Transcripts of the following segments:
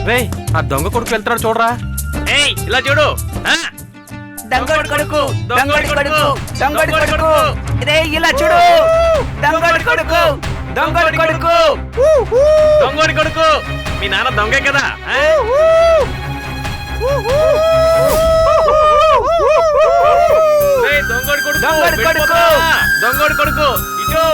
రేయ్ ఆ దొంగ కొడుకు వెళ్తున్నాడు చూడరా. ఏయ్ ఇలా చూడు. దొంగోడి కొడుకు దొంగోడి కొడుకు దొంగోడి కొడుకు రే ఇలా చూడు. దొంగోడి కొడుకు దొంగోడి కొడుకు దొంగోడి కొడుకు. మీ నాన్న దొంగే కదా. దొంగోడి కొడుకు దొంగోడి కొడుకు దొంగోడి కొడుకు ఇటు.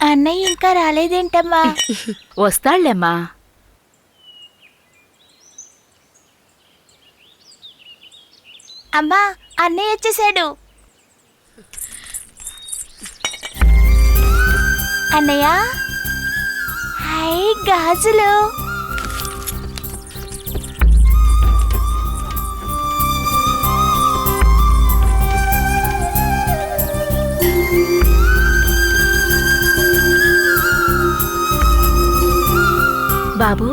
అన్నయ్య ఇంకా రాలేదేంటమ్మా? వస్తాళ్లేమ్మా. అమ్మా అన్నయ్య వచ్చేసాడు. అన్నయ్య హాయ్ గాజులు. బాబు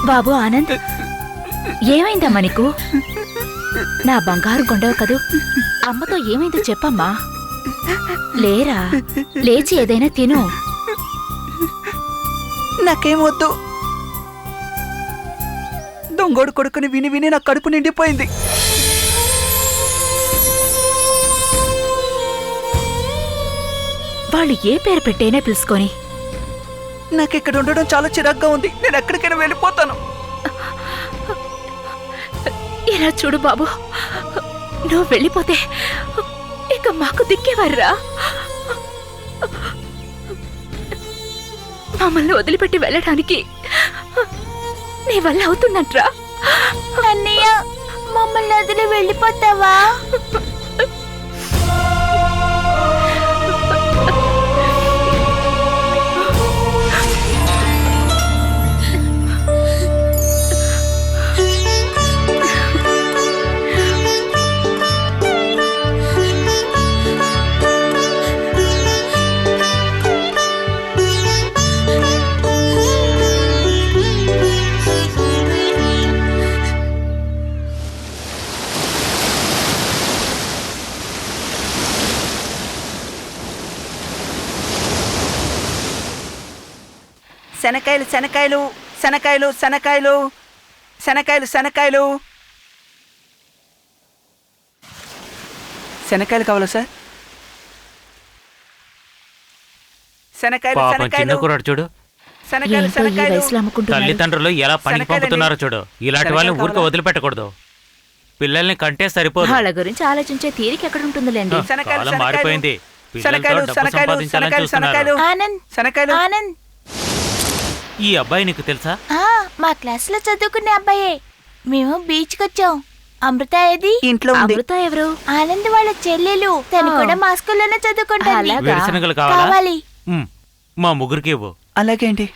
బాబు ఆనంద్, ఏమైందమ్మా నీకు? నా బంగారు కొండవు కదూ, అమ్మతో ఏమైందో చెప్పమ్మా. లేరా, లేచి ఏదైనా తిను. నాకేమొద్దు. దొంగోడు కొడుకుని విని విని నా కడుపు నిండిపోయింది. వాళ్ళు ఏ పేరు పెట్టైనా పిలుచుకొని. నాకు ఇక్కడ ఉండడం చాలా చిరాగ్గా ఉంది. నేను ఎక్కడికైనా వెళ్ళిపోతాను. ఇలా చూడు బాబు, నువ్వు వెళ్ళిపోతే ఇక మాకు దిక్కేవర్రా. మమ్మల్ని వదిలిపెట్టి వెళ్ళడానికి నీ వల్ల అవుతున్నట్రా? అన్నయ్య మమ్మల్ని వదిలి వెళ్ళిపోతావా? శనకాయలు శనకాయలు శనకాయలు శనకాయలు శనకాయలు శనకాయలు శనకాయలు కావాలా సార్? శనకాయలు పాపం చిన్న శనకాయలు కుర్రాడు చూడు. శనకాయలు ఏంటో ఈ శనకాయలు వయసులో అమ్ముకుంటున్నాడు. తల్లిదండ్రులు ఎలా పనికి పంపుతున్నారో చూడు. ఇలాంటి వాళ్ళని ఊరికే వదిలిపెట్టకూడదు. పిల్లల్ని కంటే సరిపోదు. వాళ్ళ గురించి ఆలోచించే తీరిక ఎక్కడ ఉంటుందిలేండి. శనకాయలు కాలం మారిపోయింది. శనకాయలు పిల్లలతో డబ్బు శనకాయలు సంపాదించాలని శనకాయలు చూస్తున్నారు. శనకాయలు ఆనంద్ శనకాయలు ఆనంద్ ఈ అబ్బాయి నీకు తెలుసా? మా క్లాస్ లో చదువుకునే అబ్బాయే. మేము బీచ్కి వచ్చాం. అమృత ఏది? ఇంట్లో ఉంది. అమృత ఎవరు? ఆనంద్ వాళ్ళ చెల్లెలు. తను కూడా మా స్కూల్లోనే చదువుకుంటాను. అలాగా? వేరుశనగలు కావాలా? కావాలి. ఉమ్, మా ముగ్గురికి ఇవ్వు. అలాగే అండి.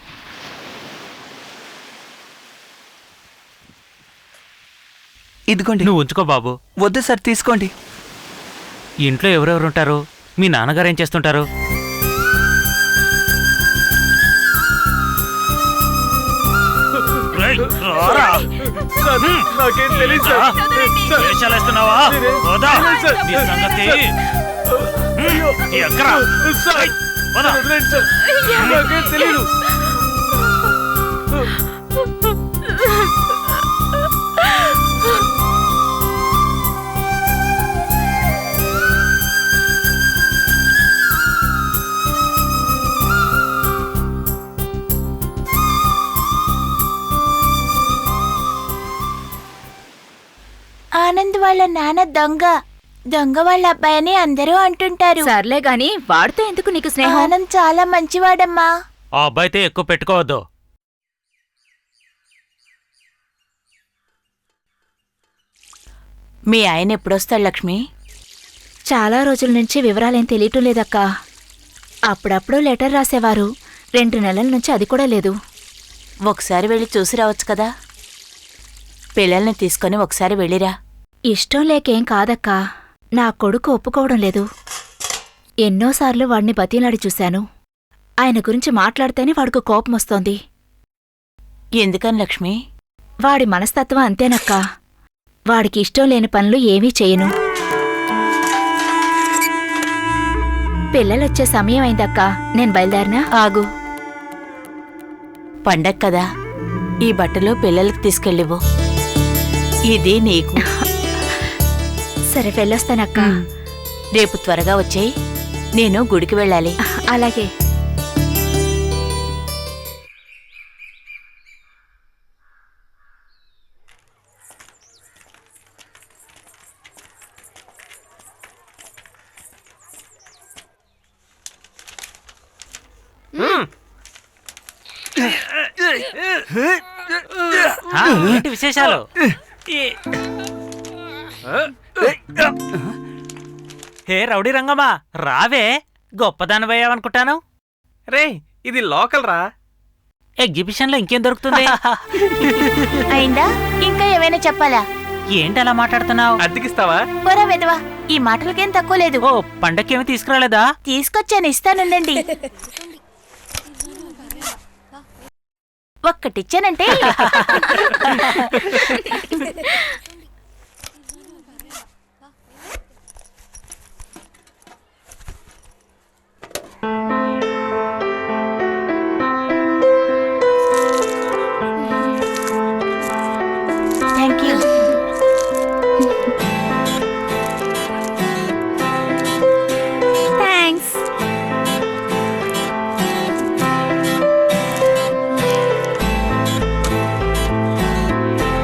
ఇదిగోండి. నువ్వు ఉంచుకో బాబు. వద్దు సార్, తీసుకోండి. ఇంట్లో ఎవరెవరు ఉంటారు? మీ నాన్నగారు ఏం చేస్తుంటారు? నాకేం తెలీదు వేషాలేస్తున్నావా? వదా. నీ సంగతి ఎక్కరా? వదా. నాకేం తెలీదు. ఆనంద్ వాళ్ళ నాన్న దొంగ. దొంగ వాళ్ళ అబ్బాయని అందరూ అంటుంటారు. సర్లే గాని వాడితో ఎందుకు నీకు స్నేహం? ఆనంద్ చాలా మంచివాడమ్మా. ఆ అబ్బాయితో ఎక్కువ పెట్టుకోవద్దు. మీ ఆయన ఎప్పుడొస్తాడు లక్ష్మి? చాలా రోజుల నుంచి వివరాలేం తెలియటం లేదక్కా. అప్పుడప్పుడు లెటర్ రాసేవారు. 2 నెలల నుంచి అది కూడా లేదు. ఒకసారి వెళ్ళి చూసి రావచ్చు కదా. పిల్లల్ని తీసుకొని ఒకసారి వెళ్ళిరా. ఇష్టం లేకేం కాదక్కా. నా కొడుకు ఒప్పుకోవడం లేదు. ఎన్నోసార్లు వాడిని బతిలాడి చూశాను. ఆయన గురించి మాట్లాడితేనే వాడికి కోపమొస్తోంది. ఎందుకని లక్ష్మి? వాడి మనస్తత్వం అంతేనక్కా. వాడికి ఇష్టం లేని పనులు ఏమీ చేయను. పిల్లలొచ్చే సమయం అయిందక్కా, నేను బయలుదేరినా? ఆగు. పండగ కదా, ఈ బట్టలు పిల్లలకు తీసుకెళ్ళివు. ఇది నీకు. సరే, వెళ్ళొస్తానక్కా. రేపు త్వరగా వచ్చేయ్, నేను గుడికి వెళ్ళాలి. అలాగే. ఏంటి విశేషాలు? హే రౌడీ రంగమ్మా, రావే. గొప్పదానివయ్యావనుకుంటాను. రే, ఇది లోకల్ రా. ఎగ్జిబిషన్ లో ఇంకేం దొరుకుతుంది? అయిందా? ఇంకా ఏమైనా చెప్పాలా? ఏంటి అలా మాట్లాడుతున్నావు? అద్దెకిస్తావా? పోరా వెదవా, ఈ మాటలకేం తక్కువ లేదు. ఓ, పండక్కేమీ తీసుకురాలేదా? తీసుకొచ్చాను, ఇస్తానుండండి. ఒక్కటిచ్చానంటే థ్యాంక్ యూ. థ్యాంక్స్.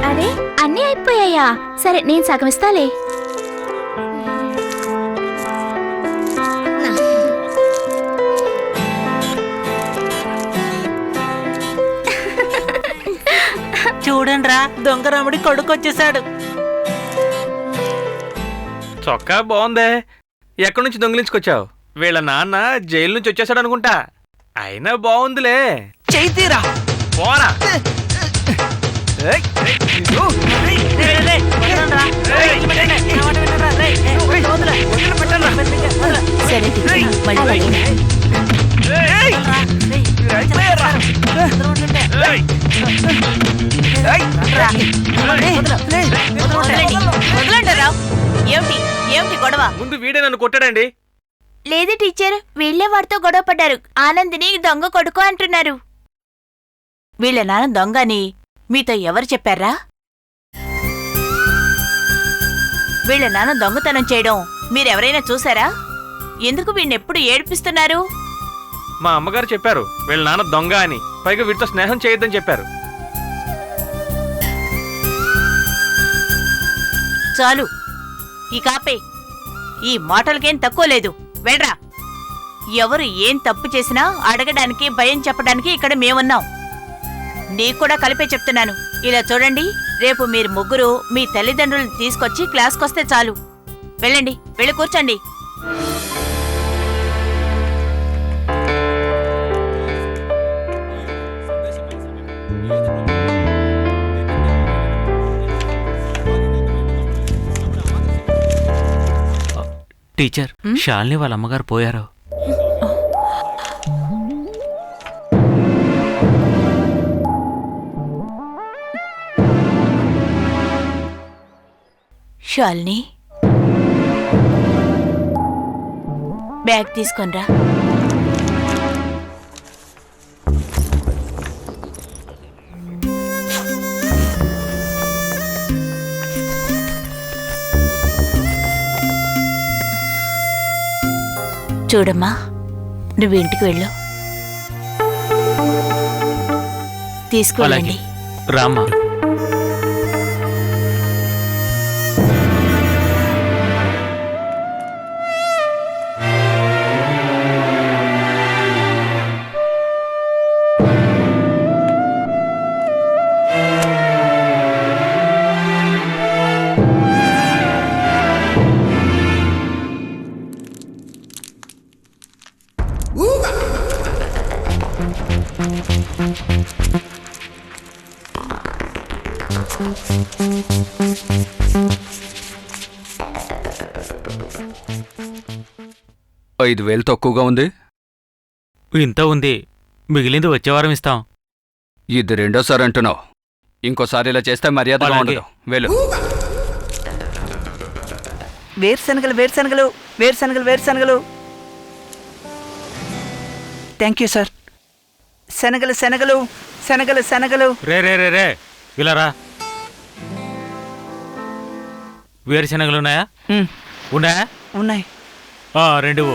అరే, అన్నీ అయిపోయాయా? సరే, నేను సగం ఇస్తాలే. చూడండిరా, దొంగ రాముడి కొడుకు వచ్చేసాడు. చొక్కా బాగుందే. ఎక్కడి నుంచి దొంగిలించుకొచ్చావు? వీళ్ళ నాన్న జైలు నుంచి వచ్చేసాడు అనుకుంటా. అయినా బాగుందిలే. చైతీరా పోరా. సరే టీచర్, మళ్ళీ వదలంటారా? ఏమిటి ఏమిటి గొడవ? ముందు వీడే నన్ను కొట్టాడండి. లేదు టీచర్, వీళ్ళే వాడితో గొడవ పడ్డారు. ఆనందిని దొంగ కొడుకు అంటున్నారు. వీళ్ళ నాన్న దొంగ అని మీతో ఎవరు చెప్పారా? వీళ్ళ నాన్న దొంగతనం చేయడం మీరెవరైనా చూసారా? ఎందుకు వీణ్ణెప్పుడు ఏడిపిస్తున్నారు? మా అమ్మగారు చెప్పారు వీళ్ళ నాన్న దొంగ అని. పైగా వీటితో స్నేహం చేయొద్దని చెప్పారు. చాలు, ఈ కాపే. ఈ మాటలకేం తక్కువ లేదు. వెళ్ళరా. ఎవరు ఏం తప్పు చేసినా అడగడానికి, భయం చెప్పడానికి ఇక్కడ మేమున్నాం. నీకు కూడా కలిపే చెప్తున్నాను. ఇలా చూడండి, రేపు మీరు ముగ్గురు మీ తల్లిదండ్రులను తీసుకొచ్చి క్లాస్కొస్తే చాలు. వెళ్ళండి, వెళ్ళి కూర్చోండి. టీచర్, శాలిని వాళ్ళ అమ్మగారు పోయారు. శాలిని, బ్యాగ్ తీసుకొనిరా. చూడమ్మా, నువ్వు ఇంటికి వెళ్ళు. తీసుకువెళ్ళండి. రామ్మా. 5,000 తక్కువగా ఉంది. ఇంత ఉంది, మిగిలింది వచ్చే వారం ఇస్తాం. ఇది రెండోసారి అంటున్నావు. ఇంకోసారి ఇలా చేస్తే మర్యాదగా అలాగే. ఉండదు. వెళ్ళు. వేరుశనగలు వేరుశనగలు వేరుశనగలు వేరుశనగలు. Thank you sir. శనగలు శనగలు శనగలు శనగలు. రే రే రే రే ఇలా రా. వేరుశనగలు ఉన్నాయా? మ్, ఉన్నాయా? ఉన్నాయి. 2.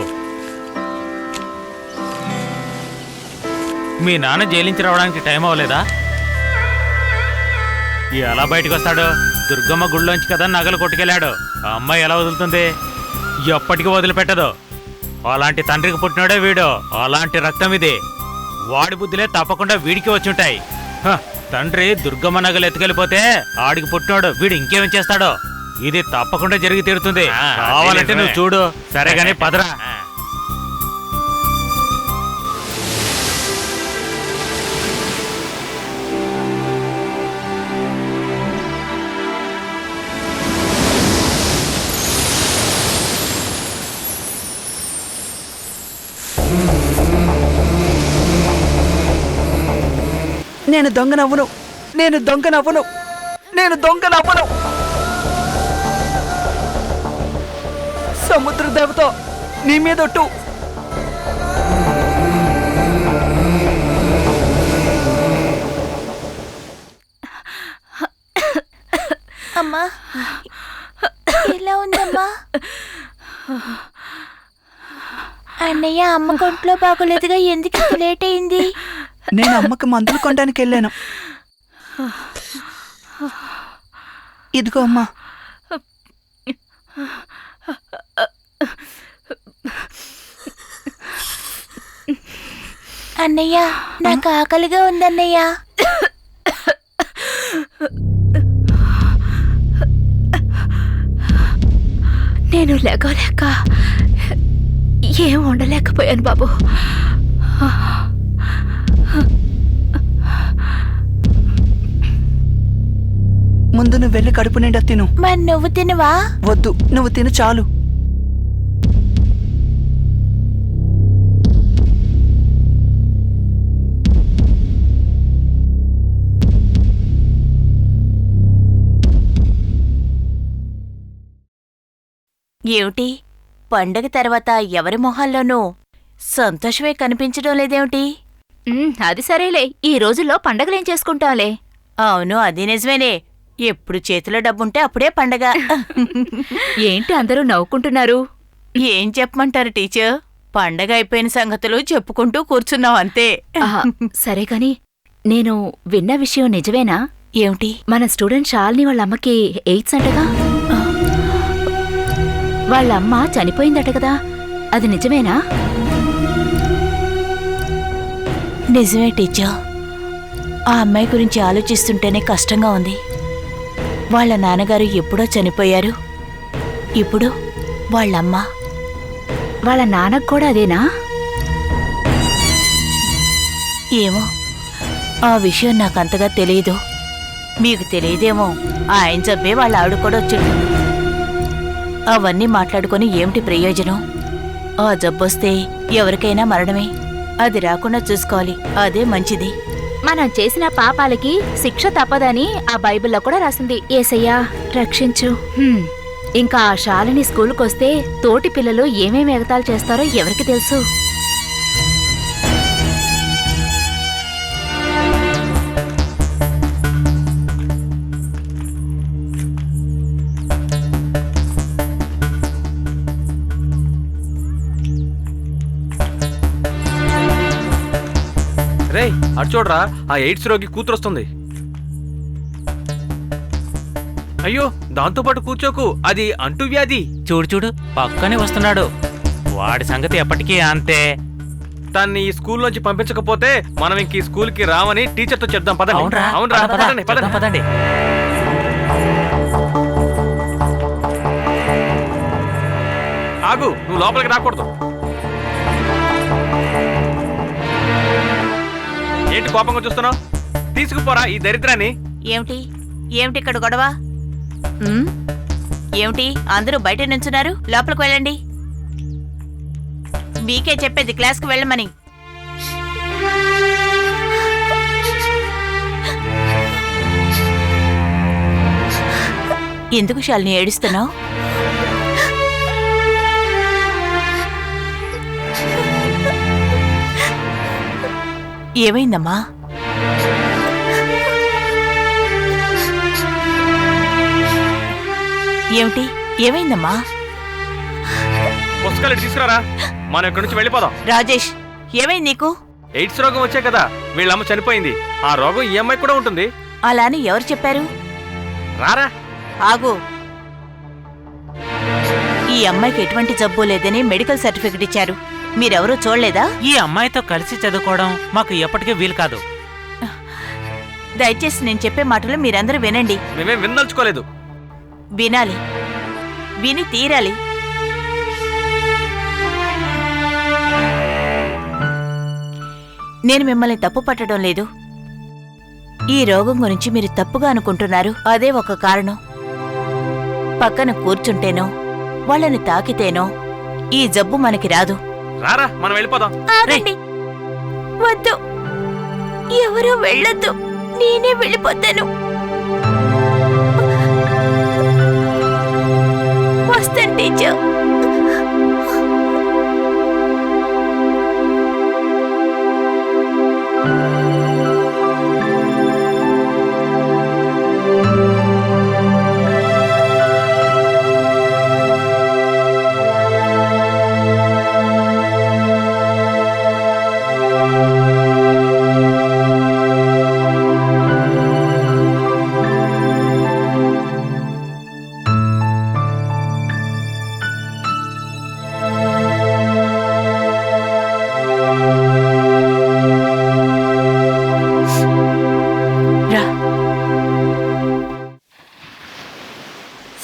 మీ నాన్న జైలించి రావడానికి టైం అవ్వలేదా? ఎలా బయటకు వస్తాడు? దుర్గమ్మ గుళ్ళోంచి కదా నగలు కొట్టుకెళ్ళాడు. ఆ అమ్మాయి ఎలా వదులుతుంది? ఎప్పటికీ వదిలిపెట్టదు. అలాంటి తండ్రికి పుట్టినాడే వీడు. అలాంటి రక్తం ఇది. వాడి బుద్ధులే తప్పకుండా వీడికి వచ్చుంటాయి. తండ్రి దుర్గమ్మ నగలు ఎత్తుకెళ్ళిపోతే ఆడికి పుట్టినాడు వీడు ఇంకేం చేస్తాడో. ఇది తప్పకుండా జరిగి తీరుతుంది. కావాలంటే నువ్వు చూడు. సరే గానీ పదరా. నేను దొంగనవ్వను, నేను దొంగనవ్వను, నేను దొంగనవ్వను. సముద్ర దేవత నీ మీదొట్టు. అమ్మా, ఎలా ఉందమ్మా? అన్నయ్య, అమ్మ కొంట్లో బాగోలేదుగా, ఎందుకు ఇంత లేట్ అయింది? నేను అమ్మకి మందులు కొనడానికి వెళ్ళాను. ఇదిగో అమ్మా. అన్నయ్య, నాకు ఆకలిగా ఉందన్నయ్య. నేను లేక ఏం ఉండలేకపోయాను బాబు. ముందు నువ్వు వెళ్ళి కడుపు నిండా తిను. మరి నువ్వు తినవా? వద్దు, నువ్వు తిను చాలు. ఏమిటి, పండగ తర్వాత ఎవరి మొహాల్లోనూ సంతోషమే కనిపించడం లేదేమిటి? అది సరేలే, ఈ రోజుల్లో పండగలేం చేసుకుంటాంలే. అవును, అది నిజమేనే. ఎప్పుడు చేతిలో డబ్బుంటే అప్పుడే పండగ. ఏంటి అందరూ నవ్వుకుంటున్నారు? ఏం చెప్పమంటారు టీచర్? పండగ అయిపోయిన సంగతులు చెప్పుకుంటూ కూర్చున్నాం అంతే. సరే కాని, నేను విన్న విషయం నిజమేనా? ఏమిటి? మన స్టూడెంట్ శాలిని వాళ్ళ అమ్మకి ఎయిడ్స్ అంటగా? వాళ్ళమ్మ చనిపోయిందట కదా, అది నిజమేనా? నిజమే టీచర్. ఆ అమ్మాయి గురించి ఆలోచిస్తుంటేనే కష్టంగా ఉంది. వాళ్ళ నాన్నగారు ఎప్పుడో చనిపోయారు. ఇప్పుడు వాళ్ళమ్మ. వాళ్ళ నాన్నకు కూడా అదేనా? ఏమో, ఆ విషయం నాకంతగా తెలియదు. మీకు తెలియదేమో. ఆయన జబ్బే వాళ్ళ ఆవిడ కూడా వచ్చింటుంది. అవన్నీ మాట్లాడుకొని ఏమిటి ప్రయోజనం? ఆ జబ్బొస్తే ఎవరికైనా మరణమే. అది రాకుండా చూసుకోవాలి, అదే మంచిది. మనం చేసిన పాపాలకి శిక్ష తప్పదని ఆ బైబిల్లో కూడా రాసింది. యేసయ్యా రక్షించు. ఇంకా ఆ శాలిని స్కూలుకొస్తే తోటి పిల్లలు ఏమేమి ఎగతాలు చేస్తారో ఎవరికి తెలుసు? రే అటు చూడరా, ఆ ఎయిడ్స్ రోగి కూతురు వస్తుంది. అయ్యో, దాంతోపాటు కూర్చోకు, అది అంటువ్యాధి. చూడు చూడు, పక్కనే వస్తున్నాడు. వాడి సంగతి ఎప్పటికీ అంతే. తన్ని ఈ స్కూల్లోంచి పంపించకపోతే మనం ఇంక ఈ స్కూల్కి రామని టీచర్తో చెప్దాం. పదండి. అవునరా? అవునరా, పద, పద, పదండి, పదండి. చెప్దాం, పదండి. ఆగు, నువ్వు లోపలికి రాకూడదు. ఏంటి కోపంగా చూస్తున్నావు? తీసుకుపోరా ఈ దరిద్రాన్ని. ఏమిటి ఏమిటి ఇక్కడ గొడవ? ఏమిటి అందరూ బయట నించున్నారు? లోపలికి వెళ్ళండి. మీకే చెప్పేది క్లాస్కి వెళ్ళమని. ఎందుకు శాలిని ఏడుస్తున్నావు? ఏమైందమ్మా? ఏమిటి? ఏమైందమ్మా? పుస్తకాలు ఇటు తీసుకురారా, మనం ఇక్కడి నుంచి వెళ్ళిపోదాం. రాజేష్, ఏమైంది నీకు? ఎయిడ్స్ రోగం వచ్చే కదా వీళ్ళమ్మ చనిపోయింది. ఆ రోగం ఈ అమ్మాయి కూడా ఉంటుంది. అలా అని ఎవరు చెప్పారు? రారా. ఆగు. ఈ అమ్మాయికి ఎటువంటి జబ్బు లేదని మెడికల్ సర్టిఫికెట్ ఇచ్చారు. మీరెవరూ చూడలేదా? ఈ అమ్మాయితో కలిసి చదువుకోవడం మాకు ఎప్పటికీ వీలు కాదు. దయచేసి నేను చెప్పే మాటలు మీరందరూ వినండి. మేమేం వినదలుచుకోలేదు. వినాలి, విని తీరాలి. నేను మిమ్మల్ని తప్పు పట్టడం లేదు. ఈ రోగం గురించి మీరు తప్పుగా అనుకుంటున్నారు. అదే ఒక కారణం. పక్కన కూర్చుంటేనో వాళ్ళని తాకితేనో ఈ జబ్బు మనకి రాదు. రారా, మనం వెళ్ళిపోదాం. ఆగండి, వద్దు, ఎవరూ వెళ్ళొద్దు, నేనే వెళ్ళిపోతాను. వస్తాను టీచర్.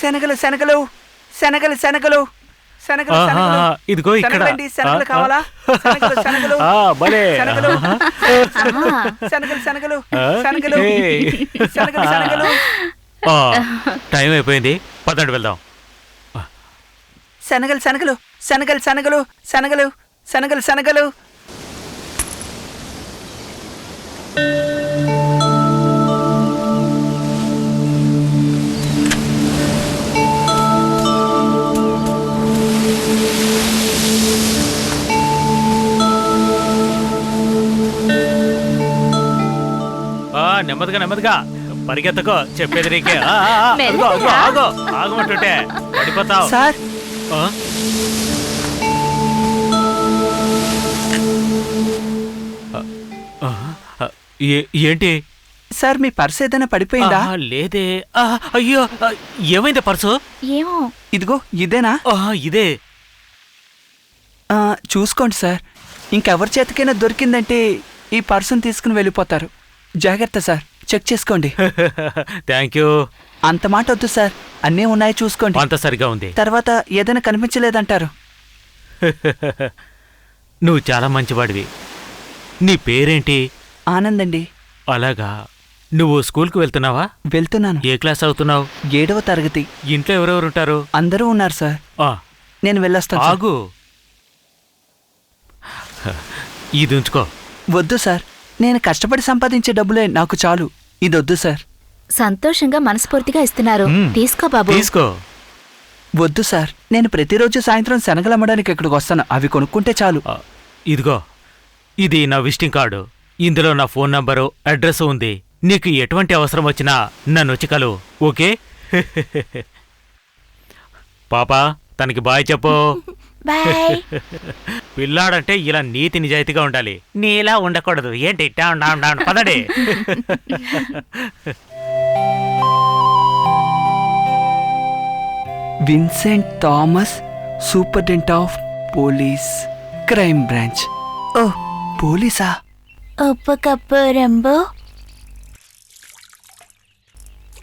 శనగలు శనగలు శనగలు శనగలు శనగలు శనగలు. ఇదిగో ఇక్కడ. శనగలండి, శనగలు కావాలా? శనగలు శనగలు భలే. శనగలు శనగలు శనగలు శనగలు శనగలు శనగలు. టైం అయిపోయింది, పదండి వెళ్దాం. శనగలు శనగలు శనగలు శనగలు శనగలు శనగలు శనగలు. నెమ్మదిగా నెమ్మదిగా పరిగెత్తకో, చెప్పేది నీకే. అదిగో, అదిగో, ఆగో, ఆగమంటుంటే పడిపోతావు. సార్, ఏంటి సార్, మీ పర్స్ ఏదైనా పడిపోయిందా? లేదే. అయ్యో, ఏమైంది పర్సు? ఏమో. ఇదిగో ఇదేనా? ఇదే. చూసుకోండి సార్, ఇంకెవరి చేతికైనా దొరికిందంటే ఈ పర్సును తీసుకుని వెళ్ళిపోతారు. జాగ్రత్త సార్, చెక్ చేసుకోండి. Thank you. అంత మాట వద్దు సార్, అన్నీ ఉన్నాయి చూసుకోండి. అంత సరిగా ఉంది. తర్వాత ఏదైనా కనిపించలేదంటారు. నువ్వు చాలా మంచివాడివి. నీ పేరేంటి? ఆనంద్ అండి. అలాగా. నువ్వు స్కూల్కి వెళ్తున్నావా? వెళ్తున్నాను. ఏ క్లాస్ అవుతున్నావు? 7వ తరగతి. ఇంట్లో ఎవరెవరుంటారు? అందరూ ఉన్నారు సార్. నేను వెళ్ళొస్తాను. ఆగు, ఇది ఉంచుకో. వద్దు సార్, నేను కష్టపడి సంపాదించే డబ్బులే నాకు చాలు. ఇదొద్దు సార్. సంతోషంగా మనస్ఫూర్తిగా ఇస్తున్నారు. తీసుకో బాబు. తీసుకో. వద్దు సార్, నేను ప్రతిరోజు సాయంత్రం శనగలు అమ్మడానికి ఇక్కడికి వస్తాను. అవి కొనుక్కుంటే చాలు. ఇదిగో, ఇది నా విజిటింగ్ కార్డు. ఇందులో నా ఫోన్ నంబరు, అడ్రస్ ఉంది. నీకు ఎటువంటి అవసరం వచ్చినా నన్ను వచ్చి కలువు. ఓకే? పాపా, తనకి బాయ్ చెప్పు. బాయ్. పిల్లాడంటే ఇలా నీతి నిజాయితీగా ఉండాలి. నీలా ఉండకూడదు. ఏంటి పదడే. Vincent Thomas, superintendent of police, crime branch. ఓ, పోలీసా? ఉప్పు కప్పు రంబు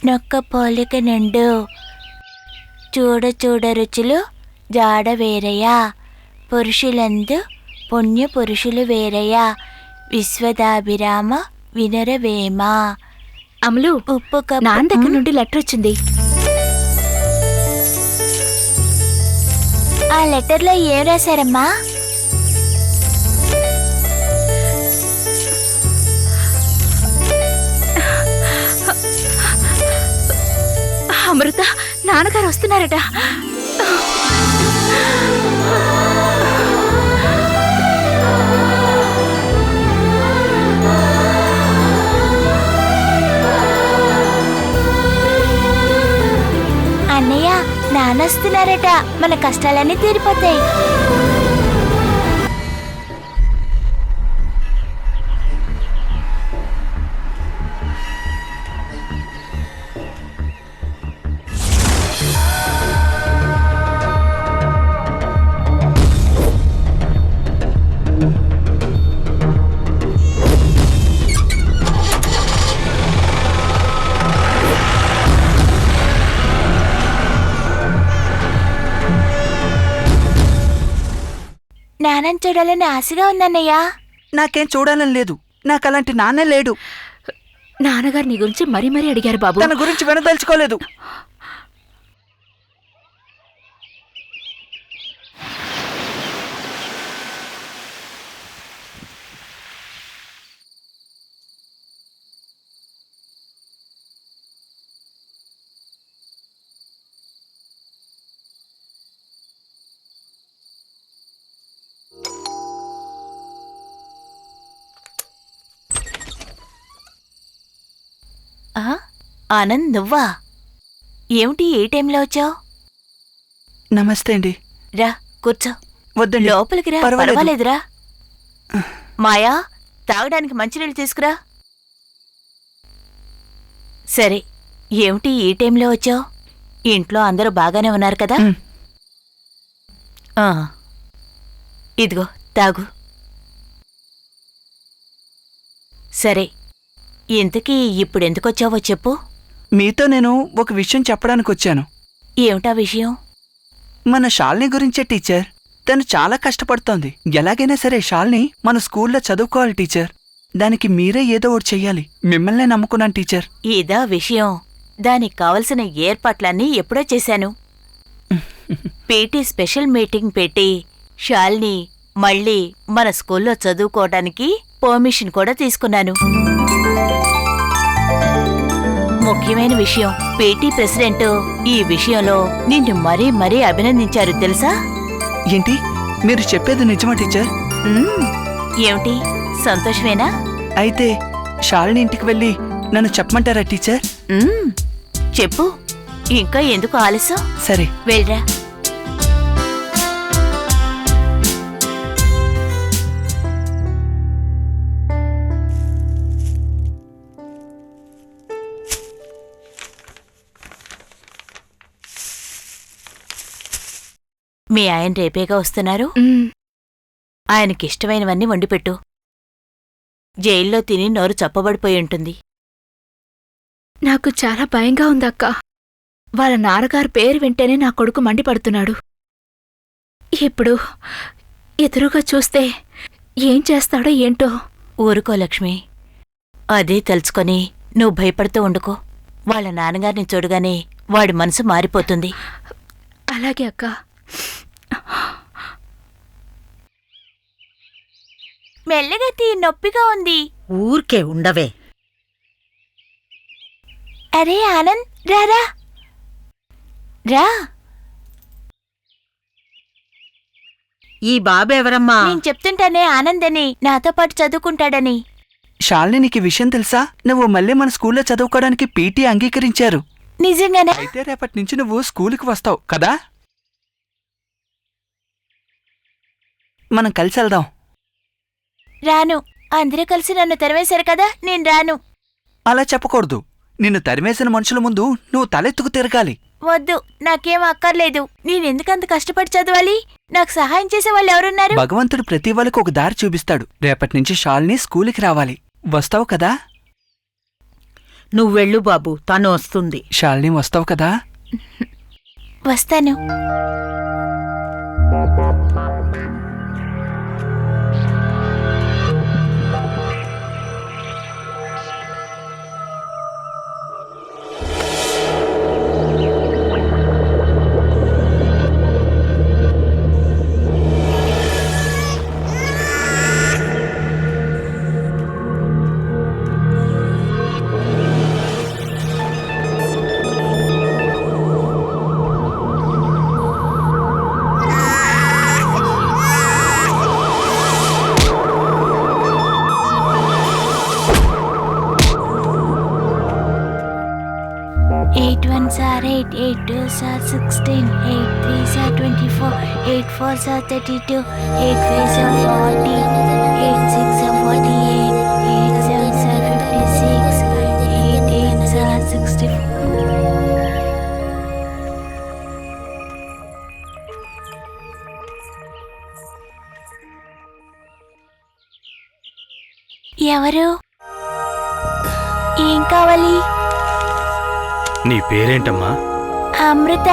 నొక్క పోలిక నిండు చూడ చూడ రుచులు జాడ వేరయ్యా పురుషులందు పుణ్య పురుషులు వేరయ్యా విశ్వదాభిరామ వినరవేమ. అమలు, ఉప్పు నాన్న దగ్గర నుండి లెటర్ వచ్చింది. ఆ లెటర్లో ఏం రాశారమ్మా? అమృత, నాన్నగారు వస్తున్నారట. అన్నయ్య, నానొస్తున్నారట. మన కష్టాలన్నీ తీరిపోతాయి. నాన్నని చూడాలని ఆశగా ఉందన్నయ్య. నాకేం చూడాలని లేదు. నాకు అలాంటి నాన్న లేడు. నాన్నగారు నీ గురించి మరీ మరీ అడిగారు బాబు. తన గురించి వినదలుచుకోలేదు. ఆ, ఆనంద్ నువ్వా? ఏమిటి ఏ టైంలో వచ్చావు? నమస్తే అండి. రా కూర్చో. వద్దండి, లోపలికి రా. పర్వాలేదు. పర్వాలేదురా. మాయా, తాగడానికి మంచినీళ్ళు తీసుకురా. సరే, ఏమిటి ఈ టైంలో వచ్చావు? ఇంట్లో అందరూ బాగానే ఉన్నారు కదా? ఉమ్. ఆ, ఇదిగో తాగు. సరే, ఇంతకీ ఇప్పుడెందుకొచ్చావో చెప్పు. మీతో నేను ఒక విషయం చెప్పడానికి వచ్చాను. ఏమిటా విషయం? మన షాల్ని గురించే టీచర్. తను చాలా కష్టపడుతోంది. ఎలాగైనా సరే షాల్ని మన స్కూల్లో చదువుకోవాలి టీచర్. దానికి మీరే ఏదో ఒకటి చెయ్యాలి. మిమ్మల్నే నమ్ముకున్నాను టీచర్. ఇదా విషయం? దానికి కావలసిన ఏర్పాట్లన్నీ ఎప్పుడో చేశాను. పీటీ స్పెషల్ మీటింగ్ పెట్టి షాల్ని మళ్ళీ మన స్కూల్లో చదువుకోవడానికి పర్మిషన్ కూడా తీసుకున్నాను. ముఖ్యమైన విషయం, పీటీ ప్రెసిడెంట్ ఈ విషయంలో నిన్ను మరీ మరీ అభినందించారు తెలుసా? ఏంటి మీరు చెప్పేది నిజమా టీచర్? ఏమిటి, సంతోషమేనా? అయితే షాలిని ఇంటికి వెళ్ళి నన్ను చెప్పమంటారా టీచర్? చెప్పు. ఇంకా ఎందుకు ఆలస్యం? సరే. వెళ్ళరా. మీ ఆయన రేపేగా వస్తున్నారు. ఆయనకిష్టమైనవన్నీ వండిపెట్టు. జైల్లో తిని నోరు చప్పబడిపోయి ఉంటుంది. నాకు చాలా భయంగా ఉందక్క. వాళ్ళ నాన్నగారు పేరు వింటేనే నా కొడుకు మండిపడుతున్నాడు. ఇప్పుడు ఎదురుగా చూస్తే ఏం చేస్తాడో ఏంటో. ఊరుకో లక్ష్మి, అదే తలుచుకొని నువ్వు భయపడుతూ ఉండుకో. వాళ్ళ నాన్నగారిని చూడగానే వాడి మనసు మారిపోతుంది. అలాగే అక్క. మెల్లగా తీ, నొప్పిగా ఉంది. ఊరికే ఉండవే. అరే ఆనంద్, రారా. రా. ఈ బాబెవరమ్మా? నేను చెప్తుంటానే ఆనంద్ అని, నాతో పాటు చదువుకుంటాడని. షాలిని నీకు ఈ విషయం తెలుసా? నువ్వు మళ్ళీ మన స్కూల్లో చదువుకోవడానికి పీటీ అంగీకరించారు. నిజంగానే? అయితే రేపటి నుంచి నువ్వు స్కూలుకి వస్తావు కదా? మనం కలిసి వెళ్దాం. రాను. అందరూ కలిసి నన్ను తరివేశారు కదా, నేను రాను. అలా చెప్పకూడదు. నిన్ను తరిమేసిన మనుషుల ముందు నువ్వు తలెత్తుకు తిరగాలి. వద్దు, నాకేం అక్కర్లేదు. నేనెందుకంత కష్టపడి చదవాలి? నాకు సహాయం చేసే వాళ్ళు ఎవరున్నారు? భగవంతుడు ప్రతి వాళ్ళకి ఒక దారి చూపిస్తాడు. రేపటి నుంచి షాలిని స్కూలుకి రావాలి. వస్తావు కదా? నువ్వెళ్ళు బాబు, తను వస్తుంది. షాలిని వస్తావు కదా? వస్తాను. 8 1s are 8, 8 2s are 16, 8 3s are 24, 8 4s are 32, 8 5s are 40, 8 6s are 48, 8 7s are 56, 8 8s are 64. ఎవరు? ఏం కావాలి? నీ పేరేంటమ్మా? అమృత.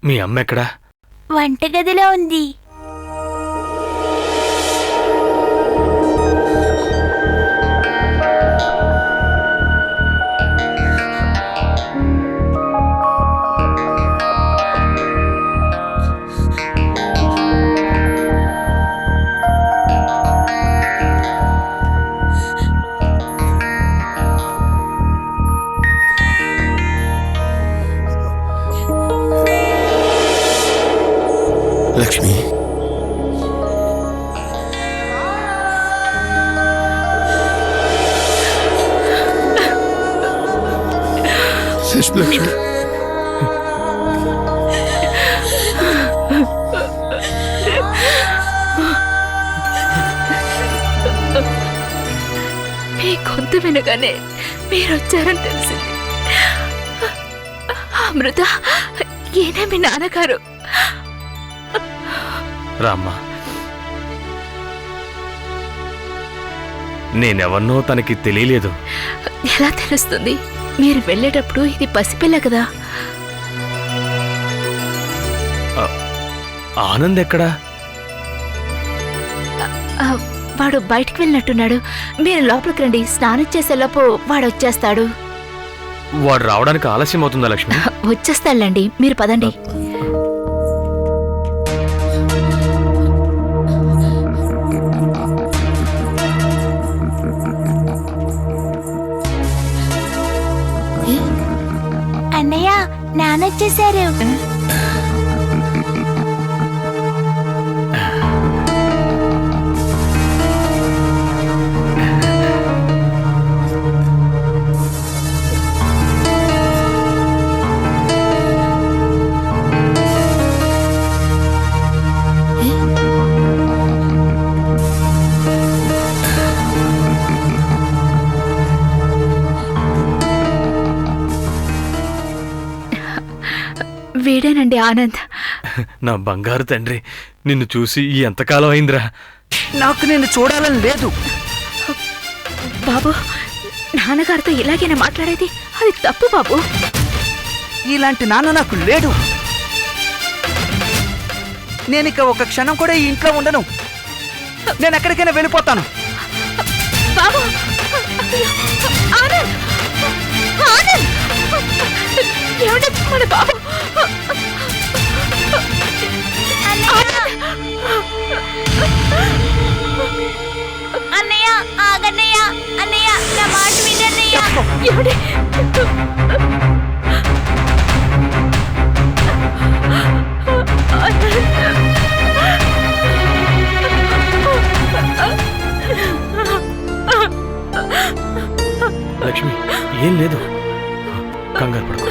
మీ అమ్మ ఎక్కడా? వంటగదిలో ఉంది. లక్ష్మి, లక్ష్మి, మీ గొంతు వినగానే మీరు వచ్చారని తెలిసింది. అమృత, ఈయనే మీ నాన్నగారు. రామ్మా, నేనెవరినో తనకి తెలియలేదు. ఎలా తెలుస్తుంది? మీరు వెళ్ళేటప్పుడు ఇది పసిపిల్ల కదా. ఆనంద్ ఎక్కడా? వాడు బయటికి వెళ్ళినట్టున్నాడు. మీరు లోపలికి రండి, స్నానం చేసేలోపు వాడు వచ్చేస్తాడు. వాడు రావడానికి ఆలస్యం అవుతుందా లక్ష్మి? వచ్చేస్తాడులేండి, మీరు పదండి. అన్నయ్య, నానొచ్చేశారు. వీడేనండి ఆనంద్. నా బంగారు తండ్రి, నిన్ను చూసి ఎంతకాలం అయిందిరా. నాకు నిన్ను చూడాలని లేదు. బాబు, నాన్నగారితో ఇలాగైనా మాట్లాడేది? అది తప్పు బాబు. ఇలాంటి నాన్న నాకు లేడు. నేనిక ఒక క్షణం కూడా ఈ ఇంట్లో ఉండను. నేను ఎక్కడికైనా వెళ్ళిపోతాను. బాబు, ఆనంద్, ఆనంద్, ఏమిటి మన బాబు? అన్నయ్య, ఆగన్నయ్య. అన్నయ్య, నా మాట వినన్నయ్య. ఏమిటి? లక్ష్మి, ఏం లేదు, కంగారు పడుకో.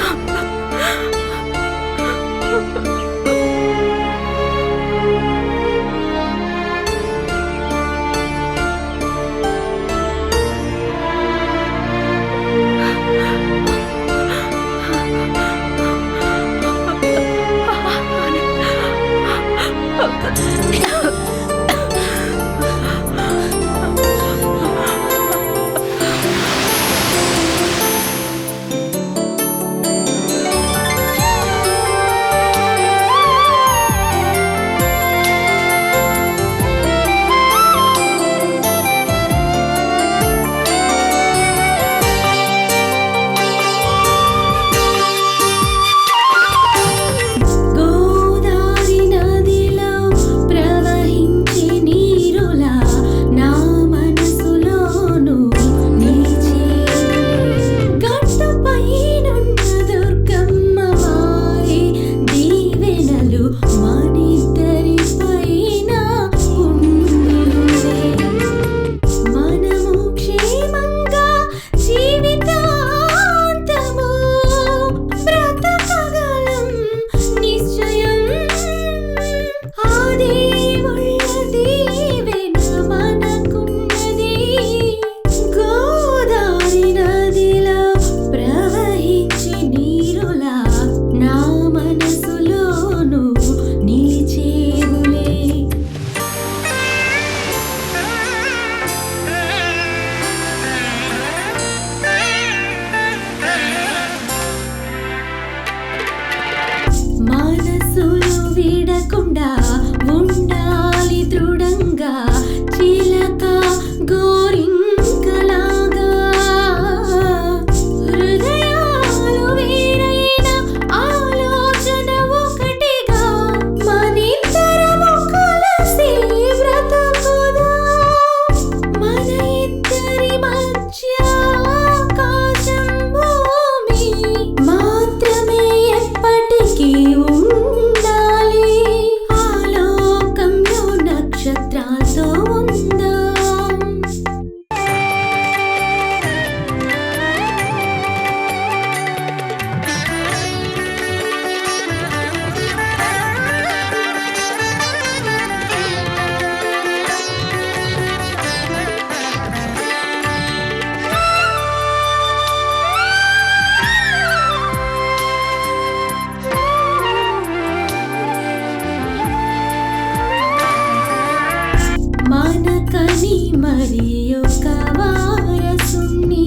మనకని మరి ఒక వారసుని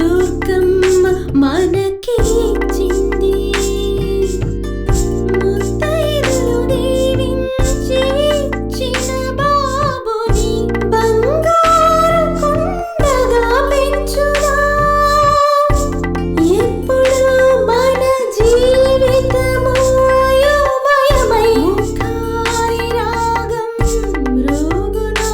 దుర్గమ్మ మనకి ఇచ్చింది. ముత్తైదులు దీవించి ఇచ్చిన బాబుని బంగారు కొండగా పెంచుదా. ఎప్పుడు మన జీవితము అయోమయమై ముఖారి రాగం మ్రోగునో.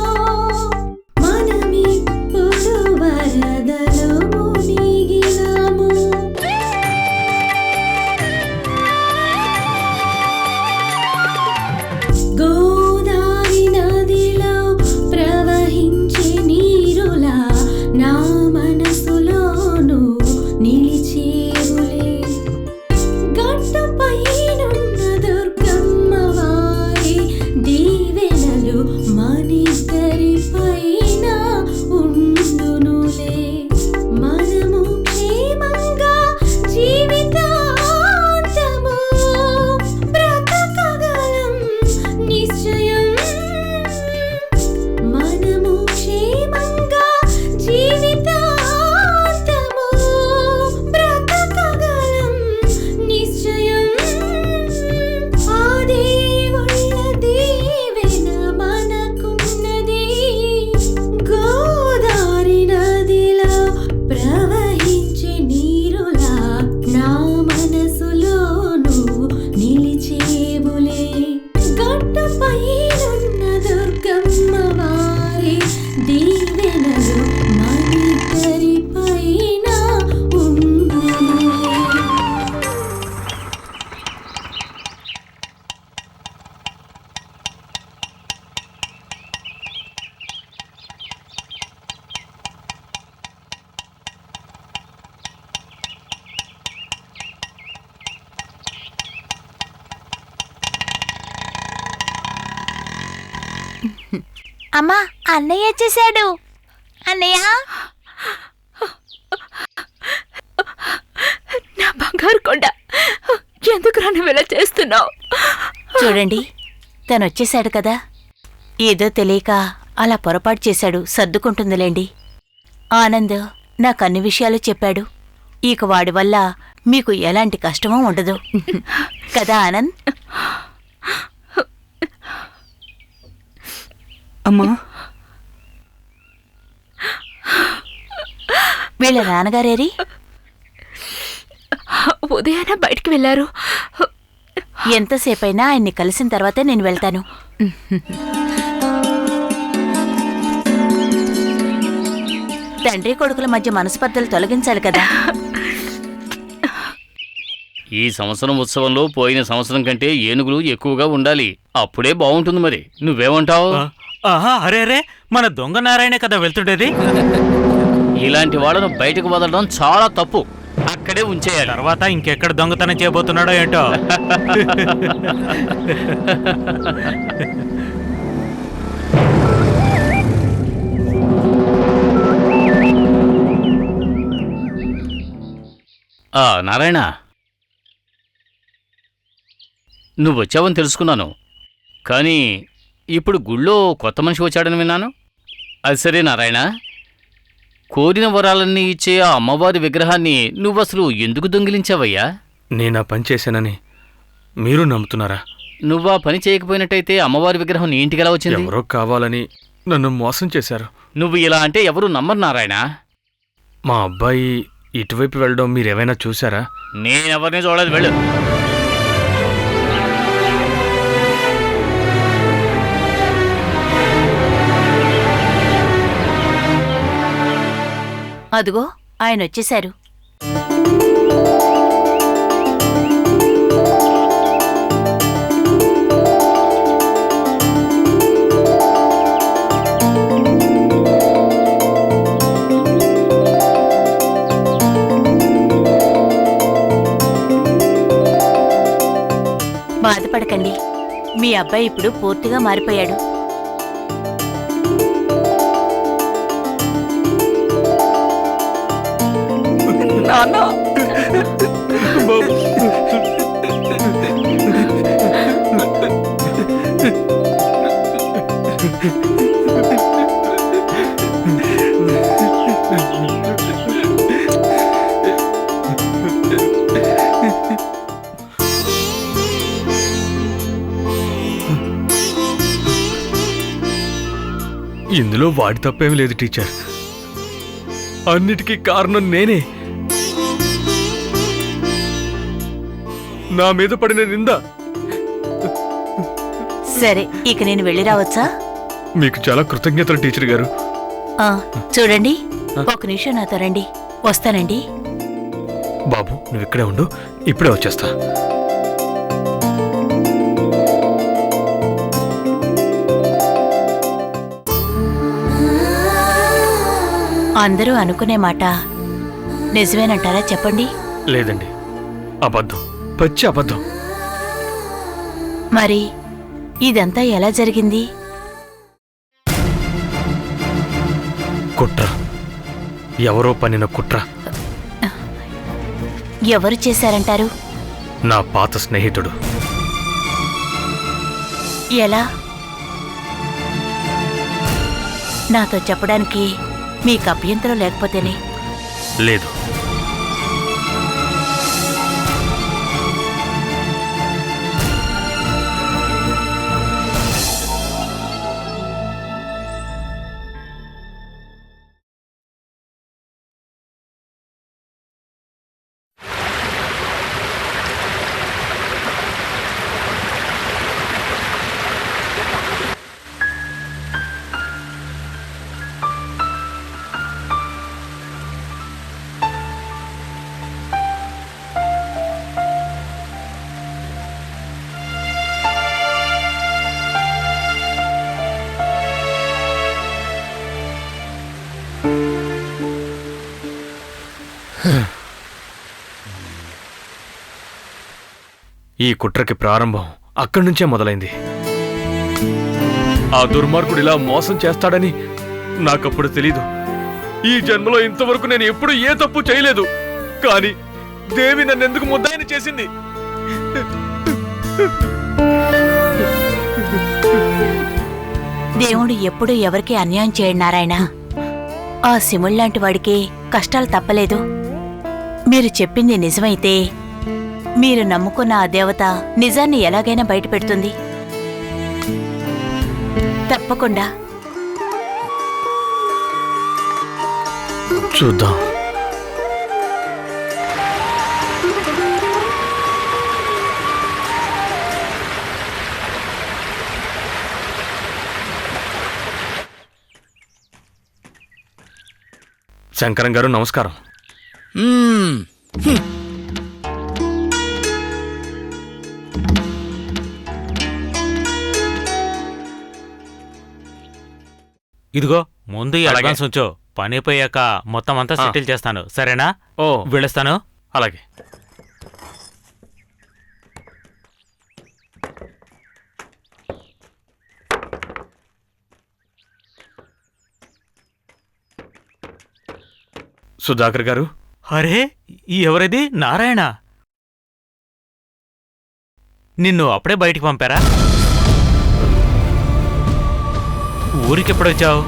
మనమిప్పుడు వరదలో మునిగినాము. గోదావరి నదిలో ప్రవహించే నీరులా నా మనసులోను నిలిచేవులే. గట్టుపైనున్న దుర్గమ్మ వారి దీవెనలు మనిద్దరి పైన ఉండునులే. మనము క్షేమంగా జీవితాంతము బ్రతకగలం నిశ్చయం. మనము క్షేమంగా జీవితాంతము బ్రతకగలం నిశ్చయం. ఆ దేవుళ్ళ దీవెన మనకున్నది. గోదావరి నదిలో ప్రవహించే నీరులా నా మనసులోను నిలిచేవులే. గట్టుపైనున్న దుర్గమ్మ వారి దీవెనలు మనిద్దరి పైన ఉండునులే. అమ్మా, అన్నయ్య వచ్చేసాడు. అన్నయ్య, నా బంగారు కొండ, ఎందుకు నువ్వు ఇలా చేస్తున్నావు? చూడండి, తను వచ్చేశాడు కదా. ఏదో తెలియక అలా పొరపాటు చేశాడు, సర్దుకుంటుందిలేండి. ఆనంద్ నాకు అన్ని విషయాలు చెప్పాడు. ఇక వాడి వల్ల మీకు ఎలాంటి కష్టమూ ఉండదు కదా ఆనంద్? అమ్మా, వీళ్ళ నాన్నగారేరి? ఉదయాన బయటికి వెళ్ళారు. ఎంతసేపైనా ఆయన్ని కలిసిన తర్వాతే నేను వెళ్తాను. తండ్రి కొడుకుల మధ్య మనస్పర్ధలు తొలగించాలి కదా. ఈ సంవత్సరం ఉత్సవంలో పోయిన సంవత్సరం కంటే ఏనుగులు ఎక్కువగా ఉండాలి. అప్పుడే బాగుంటుంది. మరి నువ్వేమంటావు? ఆహా, అరే అరే, మన దొంగ నారాయణే కదా వెళ్తుండేది. ఇలాంటి వాళ్ళను బయటకు వదలడం చాలా తప్పు. అక్కడే ఉంచేయాలి. తర్వాత ఇంకెక్కడ దొంగతనం చేయబోతున్నాడో ఏంటో. నారాయణ, నువ్వు వచ్చావని తెలుసుకున్నాను. కానీ ఇప్పుడు గుళ్ళో కొత్త మనిషి వచ్చాడని విన్నాను. అది సరే నారాయణ, కోరిన వరాలన్నీ ఇచ్చే ఆ అమ్మవారి విగ్రహాన్ని నువ్వసలు ఎందుకు దొంగిలించావయ్యా? నేనా పని చేశానని మీరు నమ్ముతున్నారా? నువ్వా పని చేయకపోయినట్టయితే అమ్మవారి విగ్రహం నీ ఇంటికి ఎలా వచ్చింది? ఎవరో కావాలని నన్ను మోసం చేశారు. నువ్వు ఇలా అంటే ఎవరు నమ్మరు నారాయణ. మా అబ్బాయి ఇటువైపు వెళ్ళడం మీరేమైనా చూసారా? నేనెవరిని చూడలేదు, వెళ్ళు. అదుగో ఆయన వచ్చేశారు. బాధపడకండి, మీ అబ్బాయి ఇప్పుడు పూర్తిగా మారిపోయాడు. నాన్న, ఇందులో వాడి తప్పేం లేదు టీచర్. అన్నిటికీ కారణం నేనే. నా మీద పడిన నింద. సరే, ఇక నేను వెళ్ళి రావచ్చా? మీకు చాలా కృతజ్ఞతలు టీచర్ గారు. చూడండి, ఒక నిమిషం నాతో రండి. వస్తానండి. బాబు, నువ్వు ఇక్కడే ఉండు, ఇప్పుడే వచ్చేస్తా. అందరూ అనుకునే మాట నిజమేనంటారా? చెప్పండి. లేదండి, అబద్ధం, పచ్చి అబద్ధం. మరి ఇదంతా ఎలా జరిగింది? కుట్ర, ఎవరో పన్నిన కుట్ర. ఎవరు చేశారంటారు? నా పాత స్నేహితుడు. ఎలా? నాతో చెప్పడానికి మీకు అభ్యంతరం లేకపోతేనే. లేదు. ఈ కుట్రకి ప్రారంభం అక్కడి నుంచే మొదలైంది. ఆ దుర్మార్గుడు ఇలా మోసం చేస్తాడని నాకప్పుడు తెలీదు. ఈ జన్మలో ఇంతవరకు నేను ఎప్పుడు ఏ తప్పు చేయలేదు. కానీ దేవి నన్నెందుకు ముద్దాయిని చేసింది? దేవుడు ఎప్పుడూ ఎవరికీ అన్యాయం చేయడు నారాయణ. ఆ శివుళ్లాంటి వాడికి కష్టాలు తప్పలేదు. మీరు చెప్పింది నిజమైతే మీరు నమ్ముకున్న ఆ దేవత నిజాన్ని ఎలాగైనా బయటపెడుతుంది. తప్పకుండా. చూద్దాం. శంకరం గారు నమస్కారం. ఇదిగో ముందు ఈ అలాగే. అడ్వాన్స్ ఉంచు. పని అయిపోయాక మొత్తం అంతా సెటిల్ చేస్తాను. సరేనా? ఓ, వెళ్ళొస్తాను. అలాగే. సుధాకర్ గారు. అరే, ఈ ఎవరిది? నారాయణ. నిన్ను అప్పుడే బయటికి పంపారా? ఊరికెప్పుడొచ్చావు?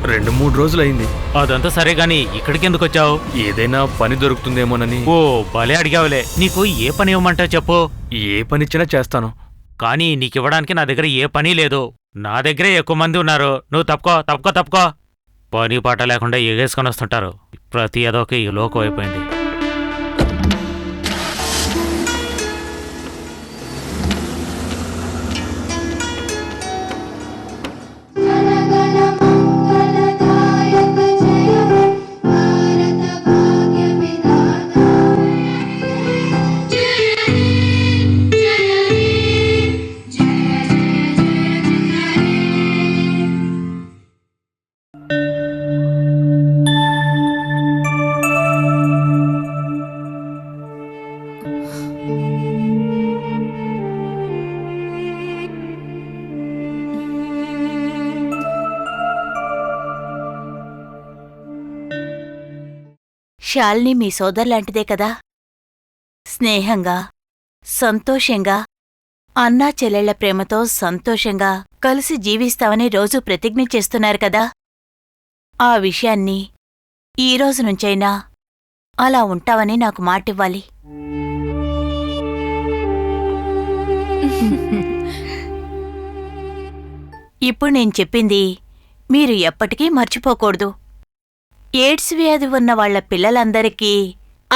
2-3 రోజులైంది. అదంతా సరే గాని ఇక్కడికి ఎందుకు వచ్చావు? ఏదైనా పని దొరుకుతుందేమోనని. ఓ, భలే అడిగావులే. నీకు ఏ పని ఇవ్వమంటావు చెప్పు. ఏ పనిచ్చినా చేస్తాను. కానీ నీకివ్వడానికి నా దగ్గర ఏ పని లేదు. నా దగ్గరే ఎక్కువ మంది ఉన్నారు. నువ్వు తప్పుకో. పని పాట లేకుండా ఎగేసుకొని వస్తుంటారు. ప్రతి అదొక ఈ లోకం అయిపోయింది. శాలిని మీ సోదరులాంటిదే కదా? స్నేహంగా, సంతోషంగా, అన్నా చెల్లెళ్ల ప్రేమతో సంతోషంగా కలిసి జీవిస్తామని రోజూ ప్రతిజ్ఞ చేస్తున్నారు కదా ఆ విషయాన్ని ఈ రోజు నుంచైనా అలా ఉంటావని నాకు మాటివ్వాలి. ఇప్పుడు నేను చెప్పింది మీరు ఎప్పటికీ మర్చిపోకూడదు. ఎయిడ్స్ వ్యాధి ఉన్న వాళ్ల పిల్లలందరికీ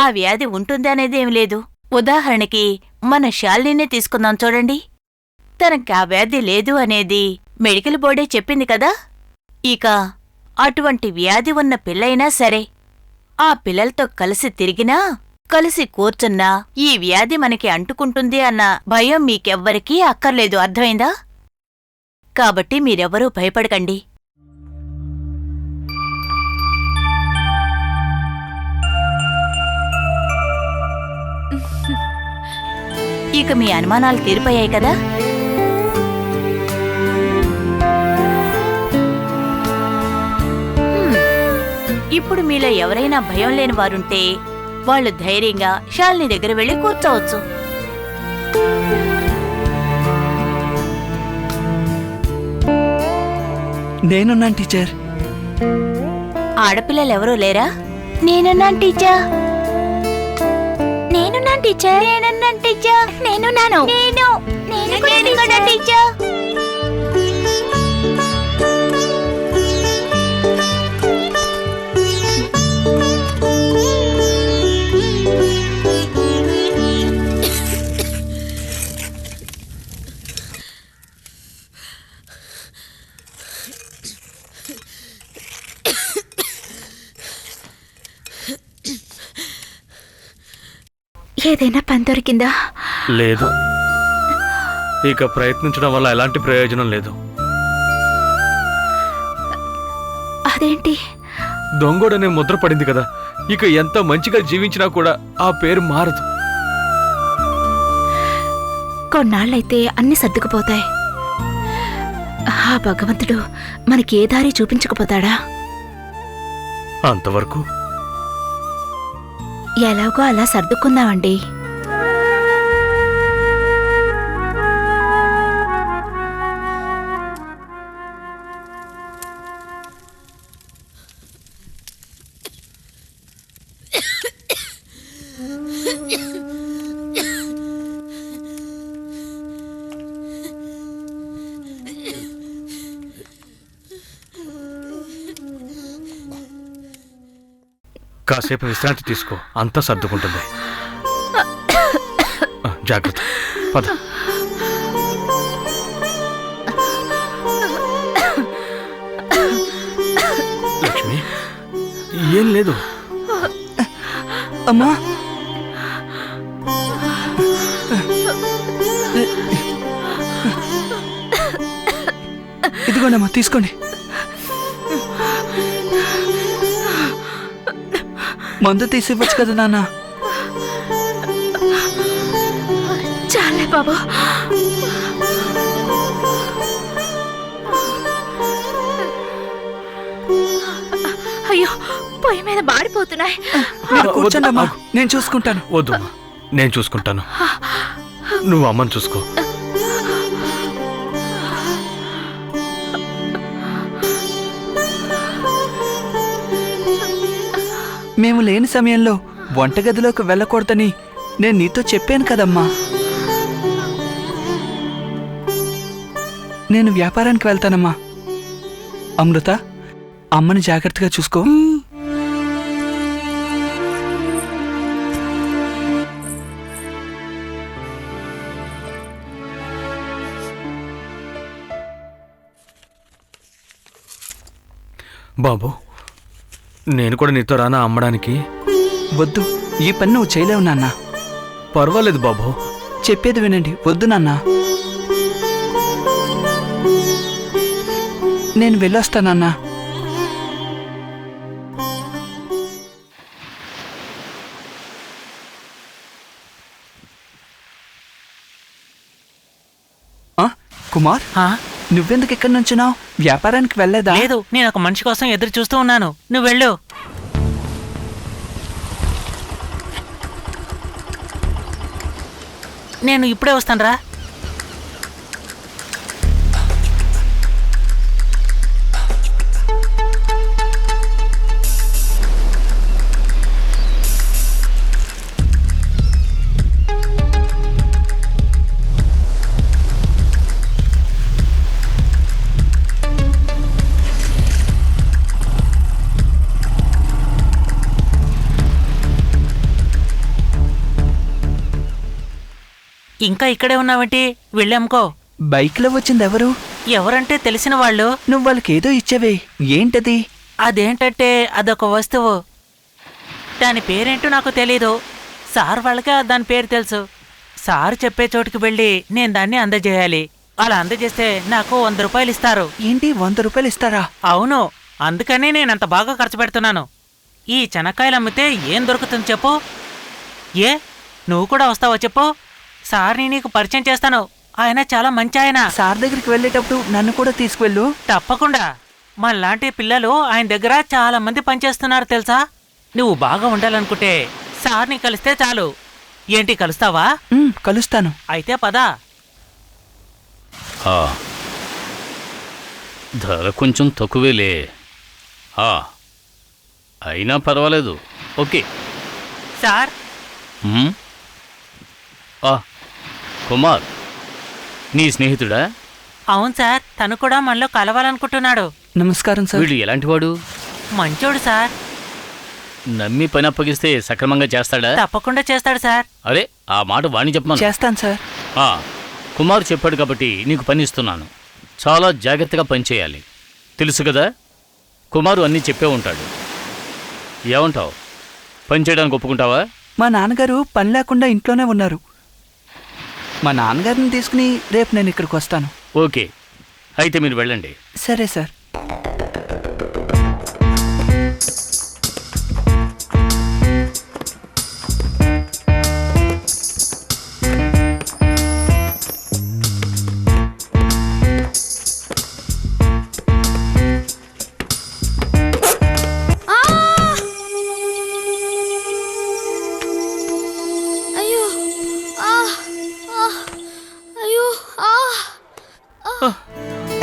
ఆ వ్యాధి ఉంటుంది అనేదేం లేదు. ఉదాహరణకి మన శాలినినే తీసుకుందాం చూడండి. తనకి ఆ వ్యాధి లేదు అనేది మెడికల్ బోర్డే చెప్పింది కదా. ఇక అటువంటి వ్యాధి ఉన్న పిల్లయినా సరే ఆ పిల్లలతో కలిసి తిరిగినా కలిసి కూర్చున్నా ఈ వ్యాధి మనకి అంటుకుంటుంది అన్న భయం మీకెవ్వరికీ అక్కర్లేదు. అర్థమైందా? కాబట్టి మీరెవరూ భయపడకండి. ఇక మీ అనుమానాలు తీరిపోయాయి కదా. ఇప్పుడు మీలో ఎవరైనా భయం లేని వారుంటే వాళ్ళు ధైర్యంగా శాలిని దగ్గర వెళ్ళి కూర్చోవచ్చు. నేనున్నాను టీచర్. ఆడపిల్లలెవరూ లేరా? నేనున్నాను టీచర్. నేనున్నాను టీచర్. నేనున్నాను టీచర్. నేనున్నాను. నేను కూడా టీచర్. ఏదైనా పని దొరికిందా? లేదు. ఇక ప్రయత్నించడం వల్ల ఎలాంటి ప్రయోజనం లేదు. అదేంటి? దొంగోడనే ముద్ర పడింది కదా. ఇక ఎంత మంచిగా జీవించినా కూడా ఆ పేరు మారదు. కొన్నాళ్ళైతే అన్ని సర్దుకుపోతాయి. ఆ భగవంతుడు మనకి ఏ దారి చూపించకపోతాడా? అంతవరకు ఎలాగో అలా సర్దుకుందామండి. కాసేపు విశ్రాంతి తీసుకో, అంతా సర్దుకుంటుంది. జాగ్రత్త, పద. లక్ష్మి, ఏం లేదు. అమ్మా, ఇదిగోండమ్మా, తీసుకోండి. మందు తీసివ్వచ్చు కదా నాన్న. చాలే బాబు. అయ్యో, పొయ్యి మీద మాడిపోతున్నాయి. మీరు కూర్చోండమ్మా, నేను చూసుకుంటాను. వద్దు, నేను చూసుకుంటాను. నువ్వు అమ్మని చూసుకో. మేము లేని సమయంలో వంటగదిలోకి వెళ్ళకూడదని నేను నీతో చెప్పాను కదమ్మా. నేను వ్యాపారానికి వెళ్తానమ్మా. అమృత, అమ్మని జాగ్రత్తగా చూసుకో. బాబు, నేను కూడా నీతో రానా అమ్మడానికి? వద్దు, ఈ పని నువ్వు చేయలేవు నాన్న. పర్వాలేదు బాబు. చెప్పేది వినండి. వద్దు నాన్న, నేను వెళ్ళొస్తానన్నా. కుమార్, నువ్వెందుకు ఎక్కడి నుంచున్నావు? వ్యాపారానికి వెళ్ళలేదా? లేదు, నేను ఒక మనిషి కోసం ఎదురు చూస్తూ ఉన్నాను. నువ్వు వెళ్ళు. నేను ఇప్పుడే వస్తాను రా. ఇంకా ఇక్కడే ఉన్నావేంటి? వెళ్ళాముకో. బైక్లో వచ్చింది ఎవరు? ఎవరంటే తెలిసిన వాళ్ళు. నువ్వు వాళ్ళకేదో ఇచ్చావే, ఏంటది? అదేంటంటే అదొక వస్తువు. దాని పేరేంటో నాకు తెలీదు. సార్ వాళ్ళకే దాని పేరు తెలుసు. సార్ చెప్పే చోటుకి వెళ్ళి నేను దాన్ని అందజేయాలి. అలా అందజేస్తే నాకు 100 రూపాయలు ఇస్తారు. ఏంటి 100 రూపాయలు ఇస్తారా? అవును, అందుకనే నేనంత బాగా ఖర్చు పెడుతున్నాను. ఈ చెనక్కాయలు అమ్మితే ఏం దొరుకుతుంది చెప్పు? ఏ నువ్వు కూడా వస్తావో చెప్పు? సార్ని నీకు పరిచయం చేస్తాను. ఆయన చాలా మంచి ఆయన. సార్ దగ్గరికి వెళ్ళేటప్పుడు నన్ను కూడా తీసుకువెళ్ళు. తప్పకుండా. మనలాంటి పిల్లలు ఆయన దగ్గర చాలా మంది పనిచేస్తున్నారు తెలుసా? నువ్వు బాగా ఉండాలనుకుంటే సార్ని కలిస్తే చాలు. ఏంటి, కలుస్తావా? కలుస్తాను. అయితే పదా. ధర కొంచెం తక్కువేలే. అయినా పర్వాలేదు. Okay sir. కుమార్ నీ స్నేహితుడా? అవును సార్, తను కూడా మనలో కలవాలనుకుంటున్నాడు. నమస్కారం సార్. వీడు ఎలాంటివాడు? మంచోడు సార్. నమ్మి పని అప్పగిస్తే సక్రమంగా చేస్తాడా? తప్పకుండా చేస్తాడు సార్. అరే, ఆ మాట వాణ్ణి చెప్పమను. చేస్తాను సార్. కుమార్ చెప్పాడు కాబట్టి నీకు పని ఇస్తున్నాను. చాలా జాగ్రత్తగా పనిచేయాలి. తెలుసు కదా, కుమారు అన్నీ చెప్పే ఉంటాడు. ఏమంటావు? పని చేయడానికి ఒప్పుకుంటావా? మా నాన్నగారు పని లేకుండా ఇంట్లోనే ఉన్నారు. మా నాన్నగారిని తీసుకుని రేపు నేను ఇక్కడికి వస్తాను. ఓకే, అయితే మీరు వెళ్ళండి. సరే సార్.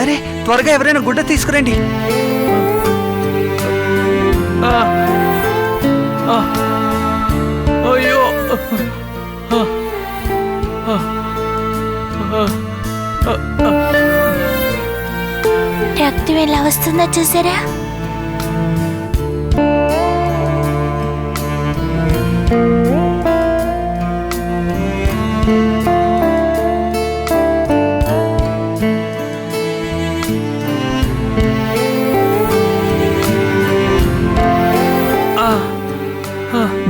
అరే, త్వరగా ఎవరైనా గుడ్డ తీసుకురండి. అయ్యో, రక్తం ఎలా వస్తుందో చూసారా?